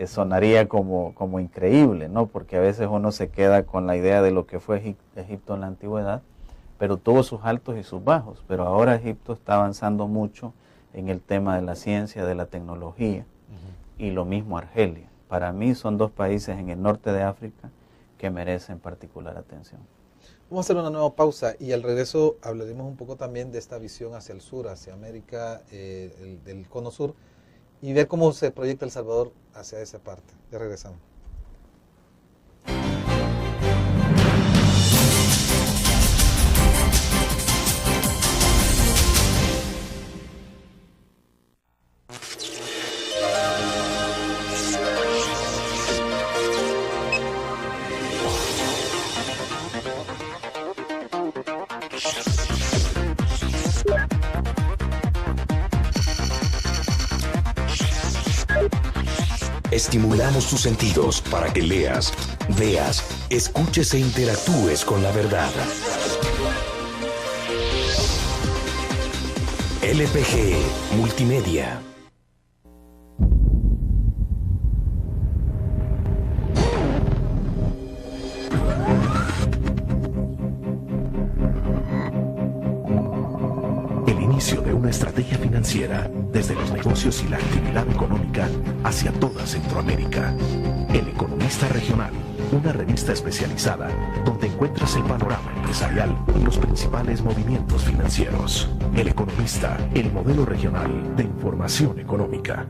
Speaker 3: sonaría como increíble, ¿no? Porque a veces uno se queda con la idea de lo que fue Egipto en la antigüedad, pero tuvo sus altos y sus bajos. Pero ahora Egipto está avanzando mucho en el tema de la ciencia, de la tecnología, y lo mismo Argelia. Para mí son dos países en el norte de África que merecen particular atención.
Speaker 2: Vamos a hacer una nueva pausa y al regreso hablaremos un poco también de esta visión hacia el sur, hacia América, del cono sur, y ver cómo se proyecta El Salvador hacia esa parte. Ya regresamos.
Speaker 9: Estimulamos tus sentidos para que leas, veas, escuches e interactúes con la verdad. LPG Multimedia. El inicio de una estrategia financiera desde los negocios y la actividad económica hacia toda Centroamérica. El Economista Regional, una revista especializada donde encuentras el panorama empresarial y los principales movimientos financieros. El Economista, el modelo regional de información económica.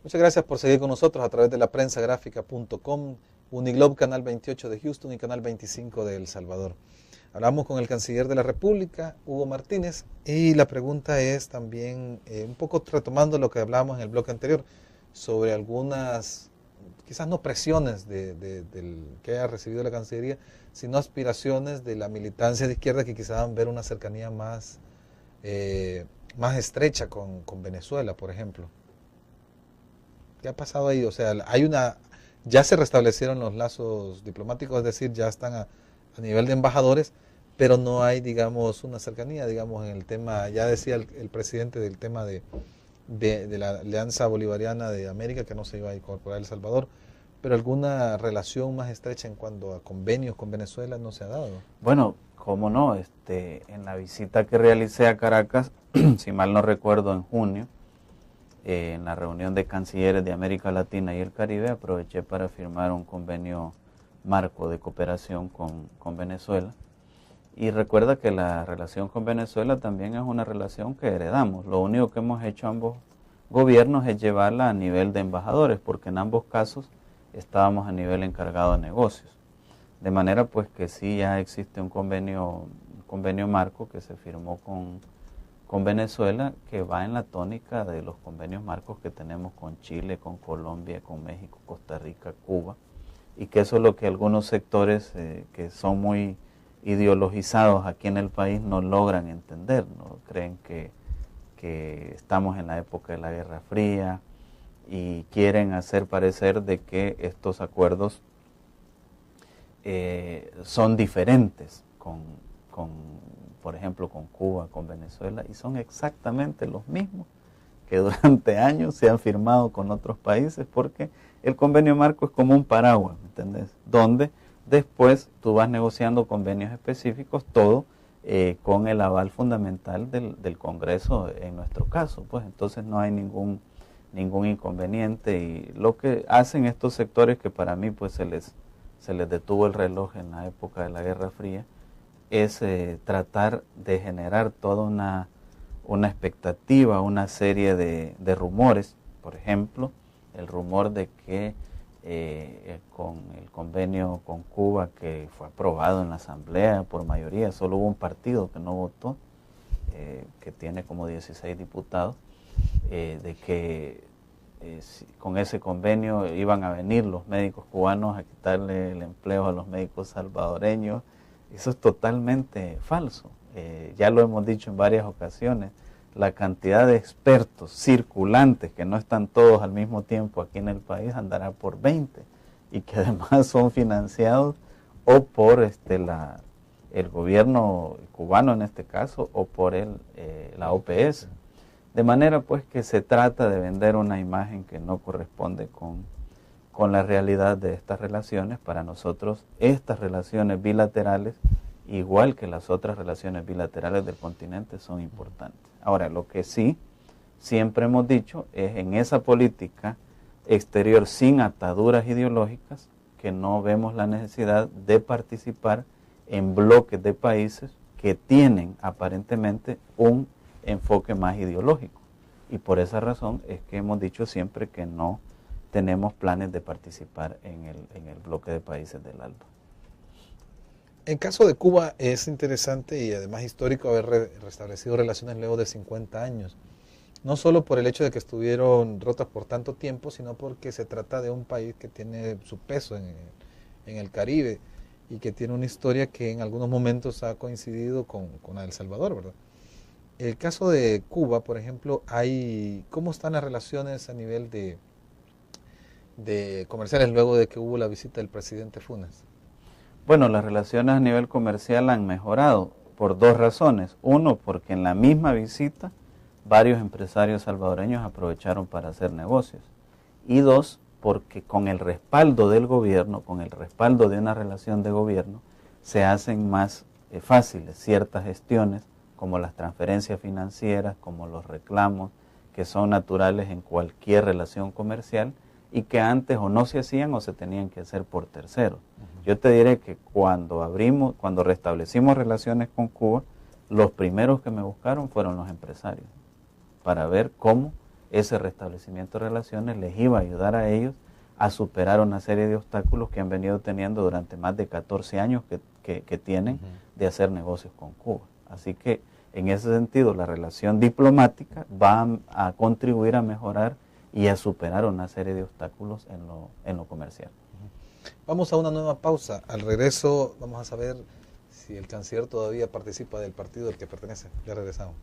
Speaker 2: Muchas gracias por seguir con nosotros a través de la prensagráfica.com, Uniglobe Canal 28 de Houston y Canal 25 de El Salvador. Hablamos con el canciller de la República, Hugo Martínez, y la pregunta es también, un poco retomando lo que hablábamos en el bloque anterior, sobre algunas, quizás no presiones del que haya recibido la Cancillería, sino aspiraciones de la militancia de izquierda que quizás ver una cercanía más más estrecha con Venezuela, por ejemplo. ¿Qué ha pasado ahí? O sea, ya se restablecieron los lazos diplomáticos, es decir, ya están a nivel de embajadores, pero no hay, digamos, una cercanía, digamos, en el tema, ya decía el presidente del tema de la Alianza Bolivariana de América, que no se iba a incorporar El Salvador, pero alguna relación más estrecha en cuanto a convenios con Venezuela no se ha dado.
Speaker 3: Bueno, cómo no, en la visita que realicé a Caracas, si mal no recuerdo, en junio, en la reunión de cancilleres de América Latina y el Caribe, aproveché para firmar un convenio marco de cooperación con Venezuela. Y recuerda que la relación con Venezuela también es una relación que heredamos. Lo único que hemos hecho ambos gobiernos es llevarla a nivel de embajadores, porque en ambos casos estábamos a nivel encargado de negocios. De manera pues que sí ya existe un convenio marco que se firmó con Venezuela, que va en la tónica de los convenios marcos que tenemos con Chile, con Colombia, con México, Costa Rica, Cuba, y que eso es lo que algunos sectores que son muy ideologizados aquí en el país no logran entender, ¿no? Creen que estamos en la época de la Guerra Fría y quieren hacer parecer de que estos acuerdos son diferentes por ejemplo, con Cuba, con Venezuela, y son exactamente los mismos que durante años se han firmado con otros países, porque el convenio marco es como un paraguas, ¿me entendés? Donde después tú vas negociando convenios específicos, todo con el aval fundamental del Congreso en nuestro caso, pues entonces no hay ningún inconveniente. Y lo que hacen estos sectores, que para mí pues se les detuvo el reloj en la época de la Guerra Fría, es tratar de generar toda una expectativa, una serie de rumores. Por ejemplo, el rumor de que con el convenio con Cuba, que fue aprobado en la Asamblea por mayoría, solo hubo un partido que no votó, que tiene como 16 diputados, de que con ese convenio iban a venir los médicos cubanos a quitarle el empleo a los médicos salvadoreños. Eso es totalmente falso. Ya lo hemos dicho en varias ocasiones, la cantidad de expertos circulantes, que no están todos al mismo tiempo aquí en el país, andará por 20, y que además son financiados o por el gobierno cubano en este caso, o por la OPS. De manera pues que se trata de vender una imagen que no corresponde con la realidad de estas relaciones. Para nosotros estas relaciones bilaterales, igual que las otras relaciones bilaterales del continente, son importantes. Ahora, lo que sí siempre hemos dicho es, en esa política exterior sin ataduras ideológicas, que no vemos la necesidad de participar en bloques de países que tienen aparentemente un enfoque más ideológico. Y por esa razón es que hemos dicho siempre que no tenemos planes de participar en el bloque de países del ALBA.
Speaker 2: En caso de Cuba es interesante y además histórico haber restablecido relaciones luego de 50 años. No solo por el hecho de que estuvieron rotas por tanto tiempo, sino porque se trata de un país que tiene su peso en el Caribe y que tiene una historia que en algunos momentos ha coincidido con la de El Salvador, ¿verdad? El caso de Cuba, por ejemplo, ¿cómo están las relaciones a nivel de comerciales luego de que hubo la visita del presidente Funes?
Speaker 3: Bueno, las relaciones a nivel comercial han mejorado por dos razones. Uno, porque en la misma visita varios empresarios salvadoreños aprovecharon para hacer negocios. Y dos, porque con el respaldo del gobierno, con el respaldo de una relación de gobierno, se hacen más fáciles ciertas gestiones, como las transferencias financieras, como los reclamos, que son naturales en cualquier relación comercial y que antes o no se hacían o se tenían que hacer por terceros. Yo te diré que cuando restablecimos relaciones con Cuba, los primeros que me buscaron fueron los empresarios, para ver cómo ese restablecimiento de relaciones les iba a ayudar a ellos a superar una serie de obstáculos que han venido teniendo durante más de 14 años que tienen de hacer negocios con Cuba. Así que en ese sentido la relación diplomática va a contribuir a mejorar y a superar una serie de obstáculos en lo comercial.
Speaker 2: Vamos a una nueva pausa. Al regreso vamos a saber si el canciller todavía participa del partido al que pertenece. Ya regresamos.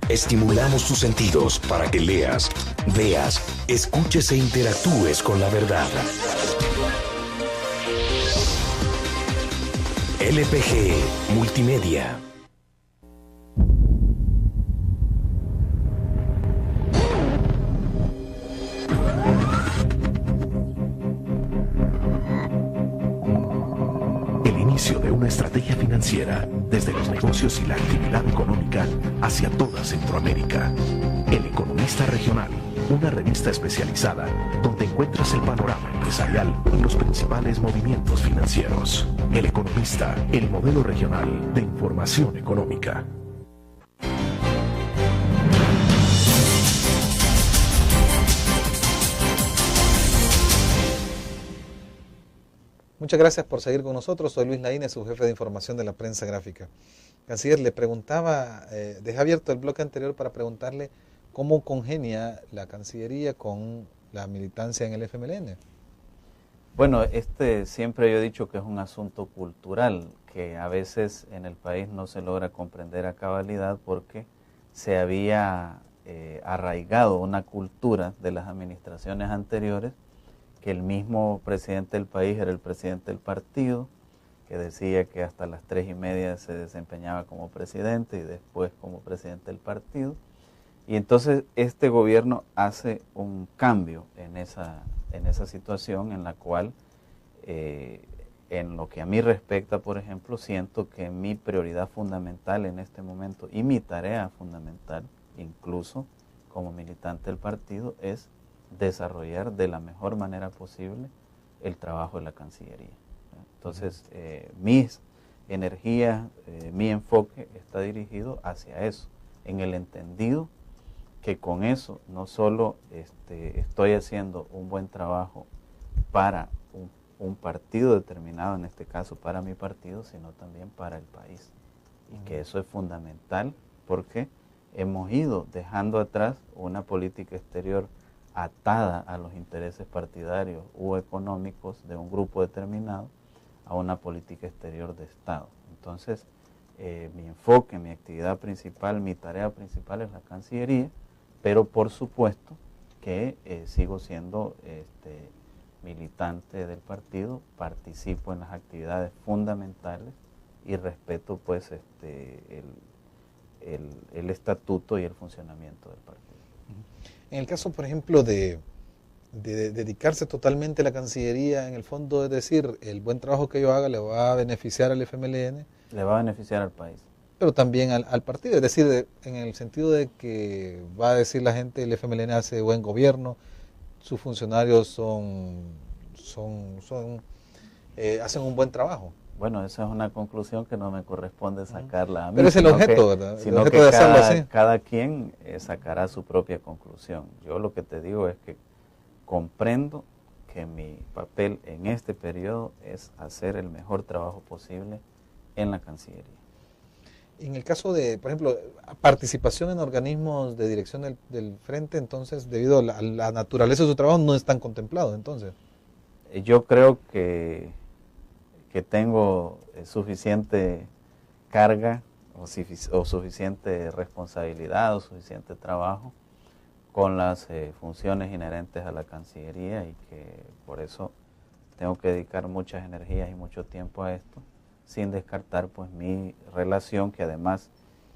Speaker 5: Estimulamos tus sentidos para que leas, veas, escuches e interactúes con la verdad. LPG Multimedia.
Speaker 9: El inicio de una estrategia financiera desde los negocios y la actividad económica hacia toda Centroamérica. El Economista Regional, una revista especializada donde encuentras el panorama empresarial y los principales movimientos financieros. El Economista, el modelo regional de información económica.
Speaker 2: Muchas gracias por seguir con nosotros. Soy Luis Laínez, su jefe de información de la prensa gráfica. Canciller, le preguntaba, dejé abierto el bloque anterior para preguntarle cómo congenia la Cancillería con la militancia en el FMLN.
Speaker 3: Bueno, siempre yo he dicho que es un asunto cultural, que a veces en el país no se logra comprender a cabalidad porque se había arraigado una cultura de las administraciones anteriores, que el mismo presidente del país era el presidente del partido, que decía que hasta las 3:30 se desempeñaba como presidente y después como presidente del partido. Y entonces este gobierno hace un cambio en esa situación en la cual, en lo que a mí respecta, por ejemplo, siento que mi prioridad fundamental en este momento y mi tarea fundamental, incluso como militante del partido, es desarrollar de la mejor manera posible el trabajo de la Cancillería. Entonces, mis energías, mi enfoque está dirigido hacia eso, en el entendido que con eso no solo estoy haciendo un buen trabajo para un partido determinado, en este caso para mi partido, sino también para el país. Y que eso es fundamental porque hemos ido dejando atrás una política exterior atada a los intereses partidarios u económicos de un grupo determinado a una política exterior de Estado. Entonces, mi enfoque, mi actividad principal, mi tarea principal es la Cancillería, pero por supuesto que sigo siendo militante del partido, participo en las actividades fundamentales y respeto pues el estatuto y el funcionamiento del partido.
Speaker 2: En el caso, por ejemplo, de dedicarse totalmente a la Cancillería, en el fondo es decir, el buen trabajo que yo haga le va a beneficiar al FMLN.
Speaker 3: Le va a beneficiar al país.
Speaker 2: Pero también al partido, es decir, en el sentido de que va a decir la gente, el FMLN hace buen gobierno, sus funcionarios hacen un buen trabajo.
Speaker 3: Bueno, esa es una conclusión que no me corresponde sacarla a mí.
Speaker 2: Pero es el objeto, ¿verdad?
Speaker 3: Sino
Speaker 2: el objeto
Speaker 3: que
Speaker 2: de hacerlo así.
Speaker 3: cada quien sacará su propia conclusión. Yo lo que te digo es que comprendo que mi papel en este periodo es hacer el mejor trabajo posible en la Cancillería.
Speaker 2: En el caso de, por ejemplo, participación en organismos de dirección del frente, entonces, debido a la naturaleza de su trabajo, no están contemplados, entonces.
Speaker 3: Yo creo que tengo suficiente carga o suficiente responsabilidad o suficiente trabajo con las funciones inherentes a la Cancillería y que por eso tengo que dedicar muchas energías y mucho tiempo a esto, sin descartar pues mi relación, que además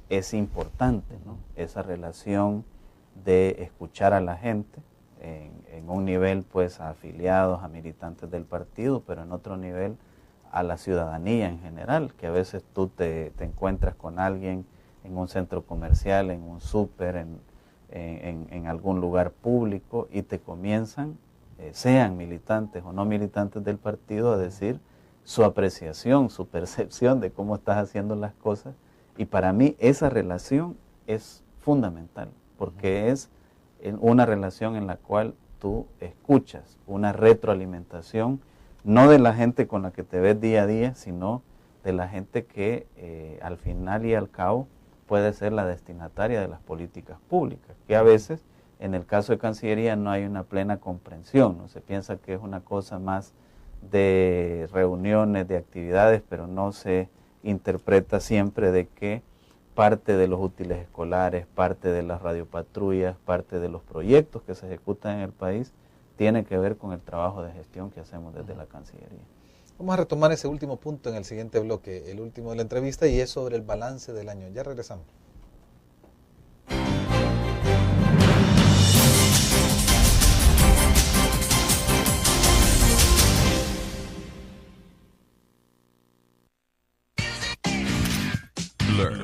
Speaker 3: es importante, ¿no? Esa relación de escuchar a la gente en un nivel pues a afiliados, a militantes del partido, pero en otro nivel a la ciudadanía en general, que a veces tú te encuentras con alguien en un centro comercial, en un súper, en algún lugar público y te comienzan, sean militantes o no militantes del partido, a decir su apreciación, su percepción de cómo estás haciendo las cosas. Y para mí esa relación es fundamental, porque es una relación en la cual tú escuchas una retroalimentación, no de la gente con la que te ves día a día, sino de la gente que al final y al cabo puede ser la destinataria de las políticas públicas, que a veces en el caso de Cancillería no hay una plena comprensión, ¿no? Se piensa que es una cosa más de reuniones, de actividades, pero no se interpreta siempre de que parte de los útiles escolares, parte de las radiopatrullas, parte de los proyectos que se ejecutan en el país, tiene que ver con el trabajo de gestión que hacemos desde la Cancillería.
Speaker 2: Vamos a retomar ese último punto en el siguiente bloque, el último de la entrevista, y es sobre el balance del año. Ya regresamos.
Speaker 7: Learn,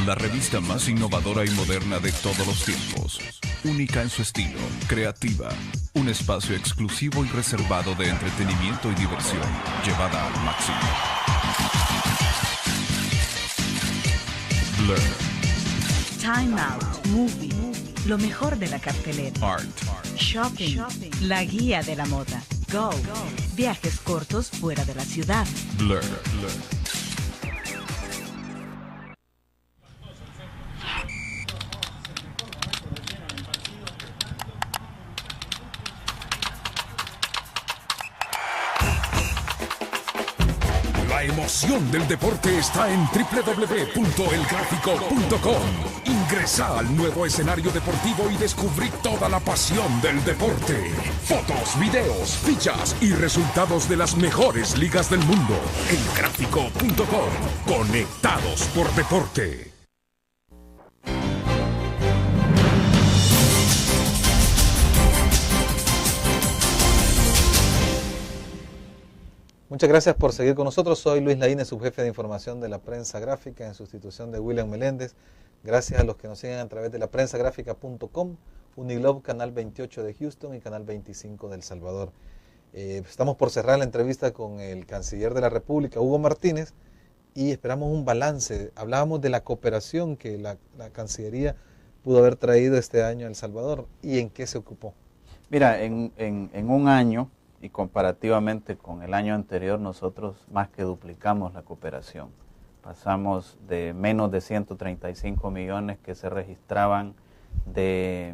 Speaker 7: la revista más innovadora y moderna de todos los tiempos. Única en su estilo, creativa, un espacio exclusivo y reservado de entretenimiento y diversión, llevada al máximo. Learn.
Speaker 8: Time Out, Movie, lo mejor de la cartelera.
Speaker 7: Art.
Speaker 8: Shopping, la guía de la moda. Go, viajes cortos fuera de la ciudad.
Speaker 7: Blur.
Speaker 6: La emoción del deporte está en www.elgráfico.com. Ingresa al nuevo escenario deportivo y descubrí toda la pasión del deporte. Fotos, videos, fichas y resultados de las mejores ligas del mundo. Elgráfico.com. Conectados por deporte.
Speaker 2: Muchas gracias por seguir con nosotros. Soy Luis Laínez, subjefe de información de la prensa gráfica, en sustitución de William Meléndez. Gracias a los que nos siguen a través de la prensagráfica.com, Uniglobe, canal 28 de Houston y canal 25 de El Salvador. Estamos por cerrar la entrevista con el canciller de la República, Hugo Martínez, y esperamos un balance. Hablábamos de la cooperación que la Cancillería pudo haber traído este año a El Salvador y en qué se ocupó.
Speaker 3: Mira, en un año, y comparativamente con el año anterior, nosotros más que duplicamos la cooperación. Pasamos de menos de 135 millones que se registraban de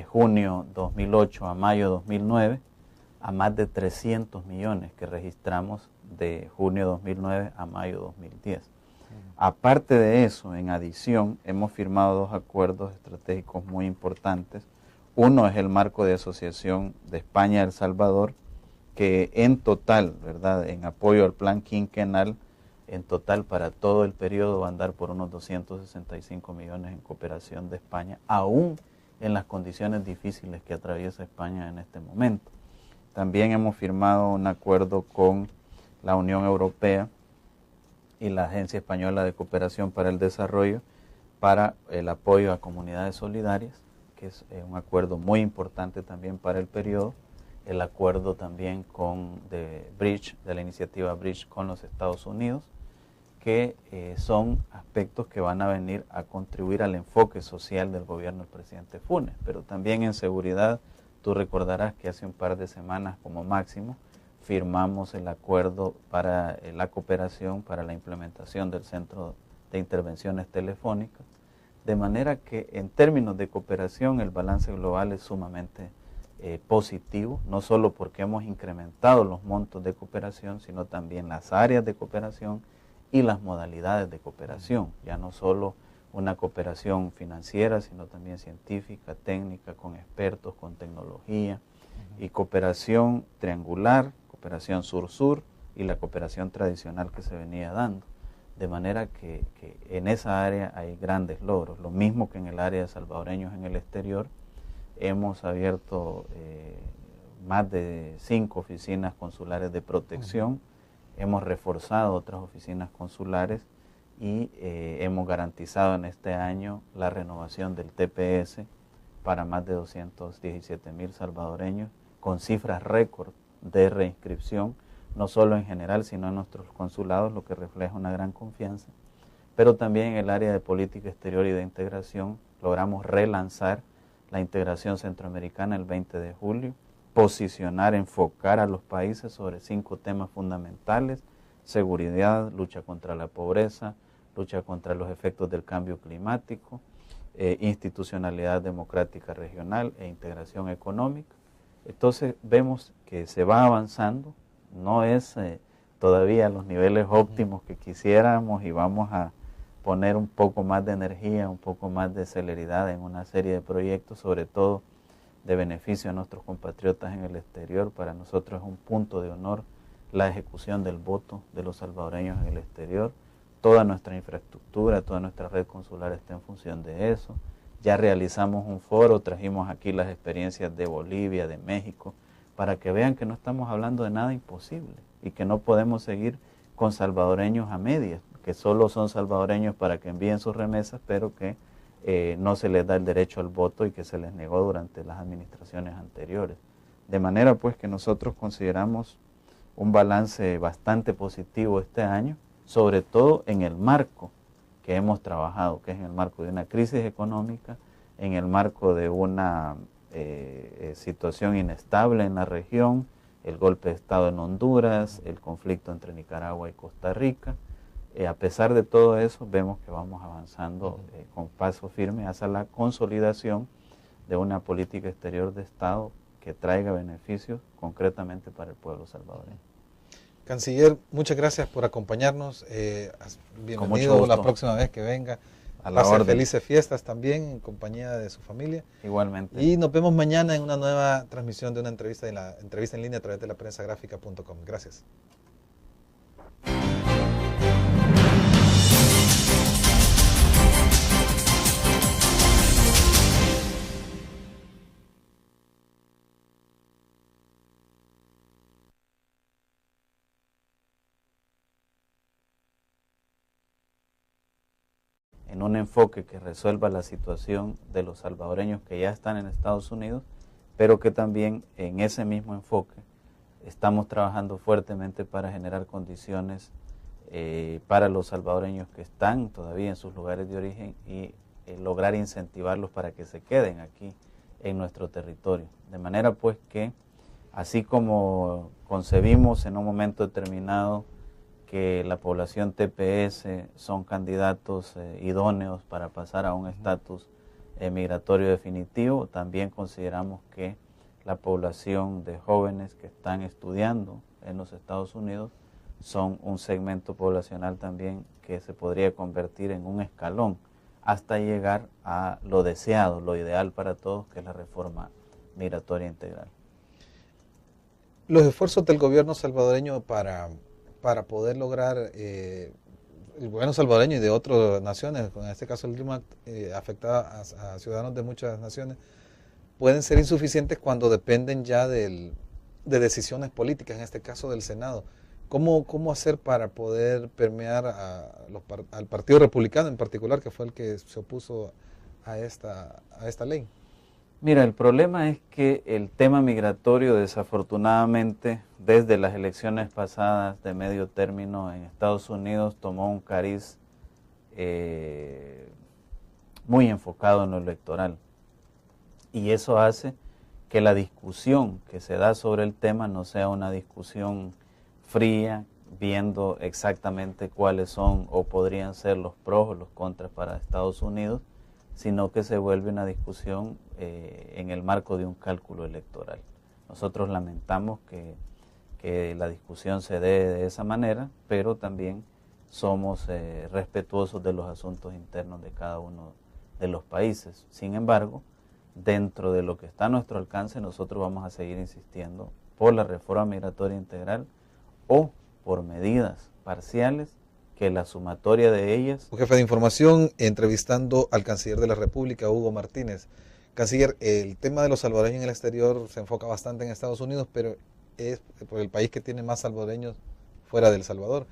Speaker 3: junio 2008 a mayo 2009, a más de 300 millones que registramos de junio 2009 a mayo 2010. Aparte de eso, en adición, hemos firmado 2 acuerdos estratégicos muy importantes. Uno es el marco de asociación de España y El Salvador, que en total, ¿verdad?, en apoyo al plan quinquenal, en total para todo el periodo va a andar por unos 265 millones en cooperación de España, aún en las condiciones difíciles que atraviesa España en este momento. También hemos firmado un acuerdo con la Unión Europea y la Agencia Española de Cooperación para el Desarrollo para el apoyo a comunidades solidarias, que es un acuerdo muy importante también para el periodo. el acuerdo también de la iniciativa Bridge con los Estados Unidos, que son aspectos que van a venir a contribuir al enfoque social del gobierno del presidente Funes. Pero también en seguridad, tú recordarás que hace un par de semanas como máximo firmamos el acuerdo para la cooperación para la implementación del Centro de Intervenciones Telefónicas, de manera que en términos de cooperación el balance global es sumamente positivo, no solo porque hemos incrementado los montos de cooperación, sino también las áreas de cooperación y las modalidades de cooperación, ya no solo una cooperación financiera, sino también científica, técnica, con expertos, con tecnología, y cooperación triangular, cooperación sur-sur y la cooperación tradicional que se venía dando. De manera que en esa área hay grandes logros, lo mismo que en el área de salvadoreños en el exterior. Hemos abierto más de 5 oficinas consulares de protección, hemos reforzado otras oficinas consulares y hemos garantizado en este año la renovación del TPS para más de 217,000 salvadoreños, con cifras récord de reinscripción, no solo en general, sino en nuestros consulados, lo que refleja una gran confianza. Pero también en el área de política exterior y de integración logramos relanzar la integración centroamericana el 20 de julio, posicionar, enfocar a los países sobre 5 temas fundamentales: seguridad, lucha contra la pobreza, lucha contra los efectos del cambio climático, institucionalidad democrática regional e integración económica. Entonces vemos que se va avanzando, no es todavía a los niveles óptimos que quisiéramos, y vamos a poner un poco más de energía, un poco más de celeridad en una serie de proyectos, sobre todo de beneficio a nuestros compatriotas en el exterior. Para nosotros es un punto de honor la ejecución del voto de los salvadoreños en el exterior. Toda nuestra infraestructura, toda nuestra red consular está en función de eso. Ya realizamos un foro, trajimos aquí las experiencias de Bolivia, de México, para que vean que no estamos hablando de nada imposible y que no podemos seguir con salvadoreños a medias, que solo son salvadoreños para que envíen sus remesas, pero que no se les da el derecho al voto y que se les negó durante las administraciones anteriores. De manera pues que nosotros consideramos un balance bastante positivo este año, sobre todo en el marco que hemos trabajado, que es en el marco de una crisis económica, en el marco de una situación inestable en la región, el golpe de Estado en Honduras, el conflicto entre Nicaragua y Costa Rica. A pesar de todo eso, vemos que vamos avanzando con paso firme hacia la consolidación de una política exterior de Estado que traiga beneficios concretamente para el pueblo salvadoreño.
Speaker 2: Canciller, muchas gracias por acompañarnos. Bienvenido la próxima vez que venga.
Speaker 3: A la orden.
Speaker 2: Felices fiestas también en compañía de su familia.
Speaker 3: Igualmente.
Speaker 2: Y nos vemos mañana en una nueva transmisión de una entrevista en línea a través de la prensagráfica.com. Gracias.
Speaker 3: En un enfoque que resuelva la situación de los salvadoreños que ya están en Estados Unidos, pero que también en ese mismo enfoque estamos trabajando fuertemente para generar condiciones para los salvadoreños que están todavía en sus lugares de origen y lograr incentivarlos para que se queden aquí en nuestro territorio. De manera pues que, así como concebimos en un momento determinado que la población TPS son candidatos idóneos para pasar a un estatus migratorio definitivo, también consideramos que la población de jóvenes que están estudiando en los Estados Unidos son un segmento poblacional también que se podría convertir en un escalón hasta llegar a lo deseado, lo ideal para todos, que es la reforma migratoria integral.
Speaker 2: Los esfuerzos del gobierno salvadoreño para poder lograr el gobierno salvadoreño y de otras naciones, en este caso el Dream Act, afecta a ciudadanos de muchas naciones, pueden ser insuficientes cuando dependen ya de decisiones políticas, en este caso del Senado. ¿Cómo hacer para poder permear al Partido Republicano en particular, que fue el que se opuso a esta ley?
Speaker 3: Mira, el problema es que el tema migratorio, desafortunadamente, desde las elecciones pasadas de medio término en Estados Unidos, tomó un cariz muy enfocado en lo electoral. Y eso hace que la discusión que se da sobre el tema no sea una discusión fría, viendo exactamente cuáles son o podrían ser los pros o los contras para Estados Unidos, sino que se vuelve una discusión en el marco de un cálculo electoral. Nosotros lamentamos que la discusión se dé de esa manera, pero también somos respetuosos de los asuntos internos de cada uno de los países. Sin embargo, dentro de lo que está a nuestro alcance, nosotros vamos a seguir insistiendo por la reforma migratoria integral o por medidas parciales que la sumatoria de ellas...
Speaker 2: Jefe de información, entrevistando al canciller de la República, Hugo Martínez. Canciller, el tema de los salvadoreños en el exterior se enfoca bastante en Estados Unidos, pero es por el país que tiene más salvadoreños fuera de El Salvador.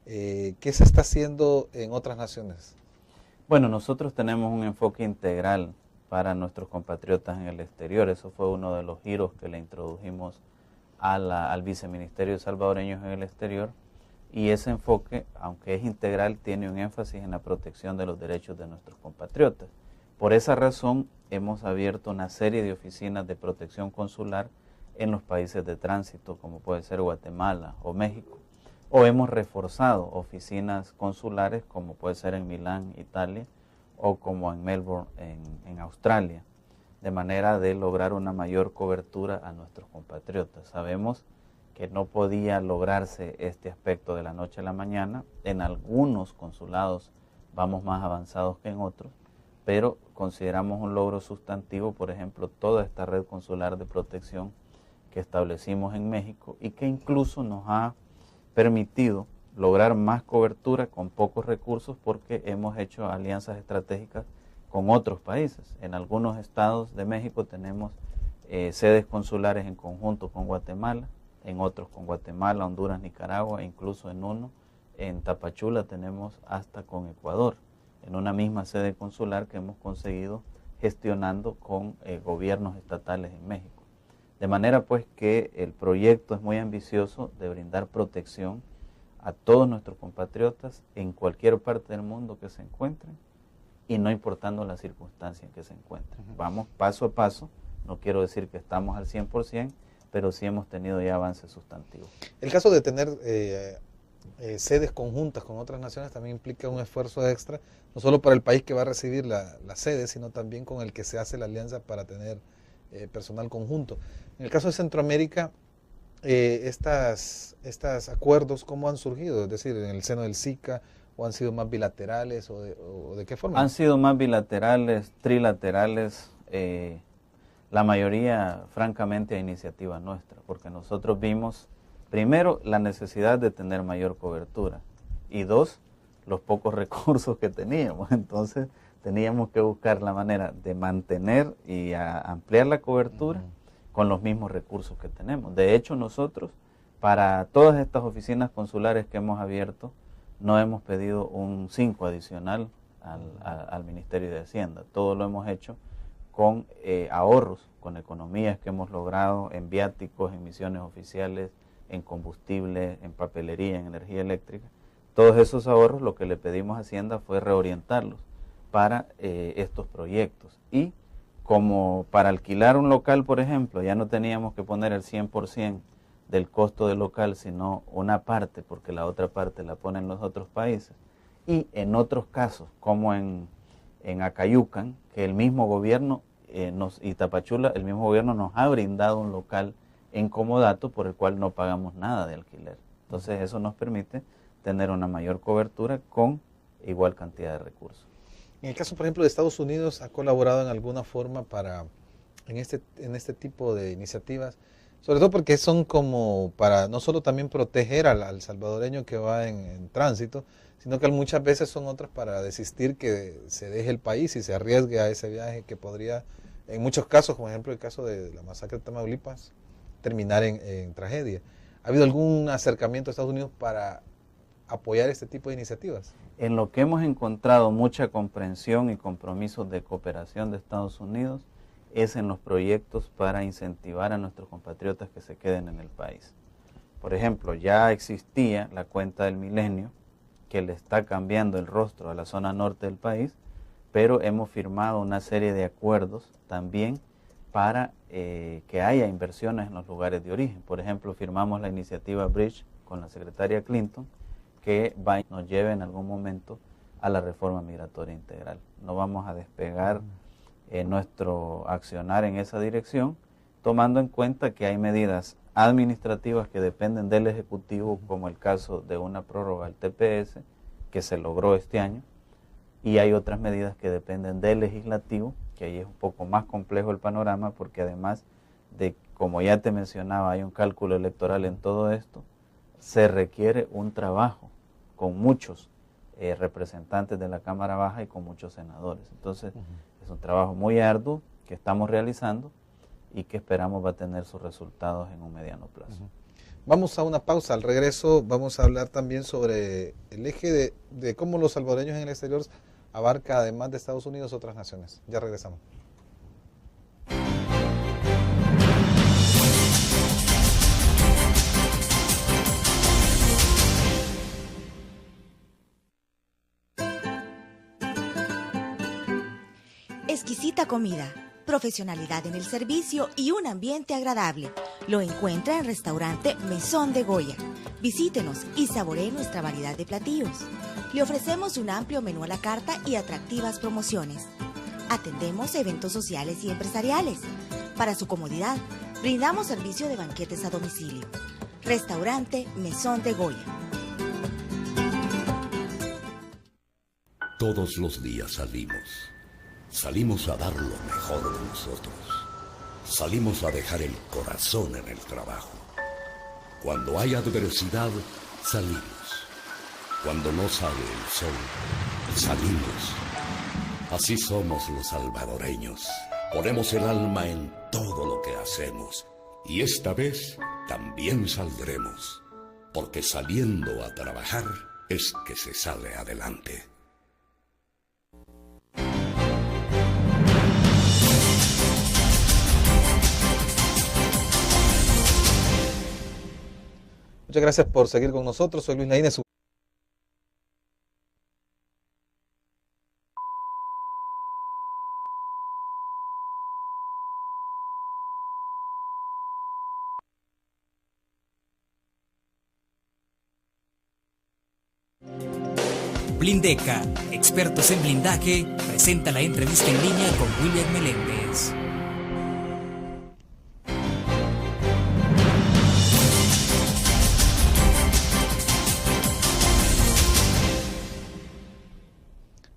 Speaker 2: ¿Qué se está haciendo en otras naciones?
Speaker 3: Bueno, nosotros tenemos un enfoque integral para nuestros compatriotas en el exterior. Eso fue uno de los giros que le introdujimos al viceministerio de salvadoreños en el exterior. Y ese enfoque, aunque es integral, tiene un énfasis en la protección de los derechos de nuestros compatriotas. Por esa razón, hemos abierto una serie de oficinas de protección consular en los países de tránsito, como puede ser Guatemala o México. O hemos reforzado oficinas consulares, como puede ser en Milán, Italia, o como en Melbourne, en Australia, de manera de lograr una mayor cobertura a nuestros compatriotas. Sabemos que no podía lograrse este aspecto de la noche a la mañana. En algunos consulados vamos más avanzados que en otros, pero consideramos un logro sustantivo, por ejemplo, toda esta red consular de protección que establecimos en México y que incluso nos ha permitido lograr más cobertura con pocos recursos porque hemos hecho alianzas estratégicas con otros países. En algunos estados de México tenemos sedes consulares en conjunto con Guatemala, en otros con Guatemala, Honduras, Nicaragua, e incluso en uno, en Tapachula, tenemos hasta con Ecuador, en una misma sede consular que hemos conseguido gestionando con gobiernos estatales en México. De manera pues que el proyecto es muy ambicioso de brindar protección a todos nuestros compatriotas en cualquier parte del mundo que se encuentren y no importando la circunstancia en que se encuentren. Vamos paso a paso, no quiero decir que estamos al 100%, pero sí hemos tenido ya avances sustantivos.
Speaker 2: El caso de tener sedes conjuntas con otras naciones también implica un esfuerzo extra, no solo para el país que va a recibir la sede, sino también con el que se hace la alianza para tener personal conjunto. En el caso de Centroamérica, estos acuerdos, ¿cómo han surgido? Es decir, en el seno del SICA, ¿o han sido más bilaterales o de qué forma?
Speaker 3: Han sido más bilaterales, trilaterales, la mayoría francamente a iniciativa nuestra, porque nosotros vimos primero la necesidad de tener mayor cobertura y dos, los pocos recursos que teníamos. Entonces teníamos que buscar la manera de mantener y ampliar la cobertura con los mismos recursos que tenemos. De hecho, nosotros, para todas estas oficinas consulares que hemos abierto, no hemos pedido un 5 adicional al Ministerio de Hacienda. Todo lo hemos hecho con ahorros, con economías que hemos logrado en viáticos, en misiones oficiales, en combustible, en papelería, en energía eléctrica. Todos esos ahorros, lo que le pedimos a Hacienda fue reorientarlos para estos proyectos. Y como para alquilar un local, por ejemplo, ya no teníamos que poner el 100% del costo del local, sino una parte, porque la otra parte la ponen los otros países. Y en otros casos, como en Acayucan, que el mismo gobierno y Tapachula, el mismo gobierno nos ha brindado un local en comodato por el cual no pagamos nada de alquiler. Entonces eso nos permite tener una mayor cobertura con igual cantidad de recursos.
Speaker 2: En el caso, por ejemplo, de Estados Unidos, ¿ha colaborado en alguna forma en este tipo de iniciativas? Sobre todo porque son como para no solo también proteger al salvadoreño que va en tránsito, sino que muchas veces son otras para desistir que se deje el país y se arriesgue a ese viaje que podría, en muchos casos, como ejemplo el caso de la masacre de Tamaulipas, terminar en tragedia. ¿Ha habido algún acercamiento a Estados Unidos para apoyar este tipo de iniciativas?
Speaker 3: En lo que hemos encontrado mucha comprensión y compromisos de cooperación de Estados Unidos es en los proyectos para incentivar a nuestros compatriotas que se queden en el país. Por ejemplo, ya existía la cuenta del Milenio, que le está cambiando el rostro a la zona norte del país, pero hemos firmado una serie de acuerdos también para que haya inversiones en los lugares de origen. Por ejemplo, firmamos la iniciativa Bridge con la secretaria Clinton, que nos lleve en algún momento a la reforma migratoria integral. No vamos a despegar nuestro accionar en esa dirección, tomando en cuenta que hay medidas administrativas que dependen del Ejecutivo, como el caso de una prórroga al TPS, que se logró este año, y hay otras medidas que dependen del Legislativo, que ahí es un poco más complejo el panorama, porque además de, como ya te mencionaba, hay un cálculo electoral en todo esto, se requiere un trabajo con muchos representantes de la Cámara Baja y con muchos senadores. Entonces, es un trabajo muy arduo que estamos realizando y que esperamos va a tener sus resultados en un mediano plazo.
Speaker 2: Vamos a una pausa. Al regreso vamos a hablar también sobre el eje de cómo los salvadoreños en el exterior abarca, además de Estados Unidos, otras naciones. Ya regresamos.
Speaker 4: Exquisita comida, profesionalidad en el servicio y un ambiente agradable. Lo encuentra en Restaurante Mesón de Goya. Visítenos y saboree nuestra variedad de platillos. Le ofrecemos un amplio menú a la carta y atractivas promociones. Atendemos eventos sociales y empresariales. Para su comodidad, brindamos servicio de banquetes a domicilio. Restaurante Mesón de Goya.
Speaker 5: Todos los días salimos. Salimos a dar lo mejor de nosotros. Salimos a dejar el corazón en el trabajo. Cuando hay adversidad, salimos. Cuando no sale el sol, salimos. Así somos los salvadoreños. Ponemos el alma en todo lo que hacemos. Y esta vez también saldremos. Porque saliendo a trabajar es que se sale adelante.
Speaker 2: Muchas gracias por seguir con nosotros. Soy Luis Laínez.
Speaker 1: Blindeca, expertos en blindaje, presenta la entrevista en línea con William Meléndez.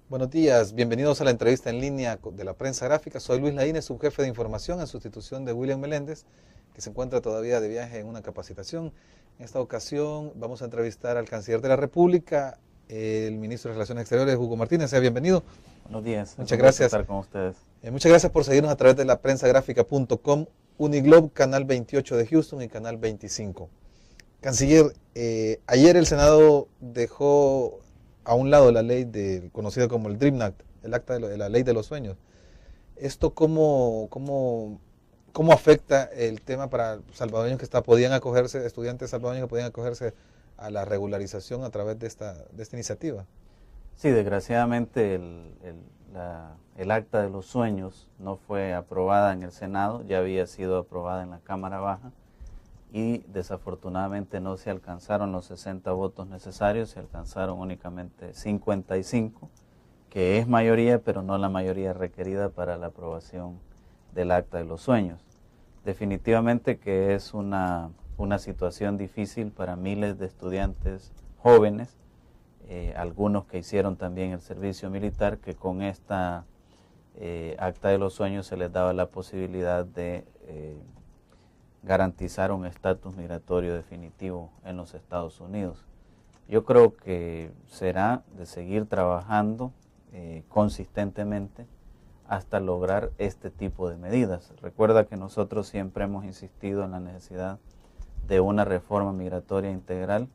Speaker 2: Buenos días, bienvenidos a la entrevista en línea de la prensa gráfica. Soy Luis Laínez, subjefe de información en sustitución de William Meléndez, que se encuentra todavía de viaje en una capacitación. En esta ocasión vamos a entrevistar al canciller de la República, el ministro de Relaciones Exteriores, Hugo Martínez. Sea bienvenido.
Speaker 3: Buenos días.
Speaker 2: Muchas gracias.
Speaker 3: Estar con ustedes.
Speaker 2: Muchas gracias por seguirnos a través de la prensagráfica.com, Uniglobe, canal 28 de Houston y canal 25. Canciller, ayer el Senado dejó a un lado la ley conocida como el Dream Act, el acta de la ley de los sueños. ¿Esto cómo afecta el tema para salvadoreños que podían acogerse, estudiantes salvadoreños que podían acogerse a la regularización a través de esta iniciativa?
Speaker 3: Sí, desgraciadamente el acta de los sueños no fue aprobada en el Senado, ya había sido aprobada en la Cámara Baja y desafortunadamente no se alcanzaron los 60 votos necesarios, se alcanzaron únicamente 55, que es mayoría, pero no la mayoría requerida para la aprobación del acta de los sueños. Definitivamente que es una situación difícil para miles de estudiantes jóvenes, algunos que hicieron también el servicio militar, que con esta acta de los sueños se les daba la posibilidad de garantizar un estatus migratorio definitivo en los Estados Unidos. Yo creo que será de seguir trabajando consistentemente hasta lograr este tipo de medidas. Recuerda que nosotros siempre hemos insistido en la necesidad de una reforma migratoria integral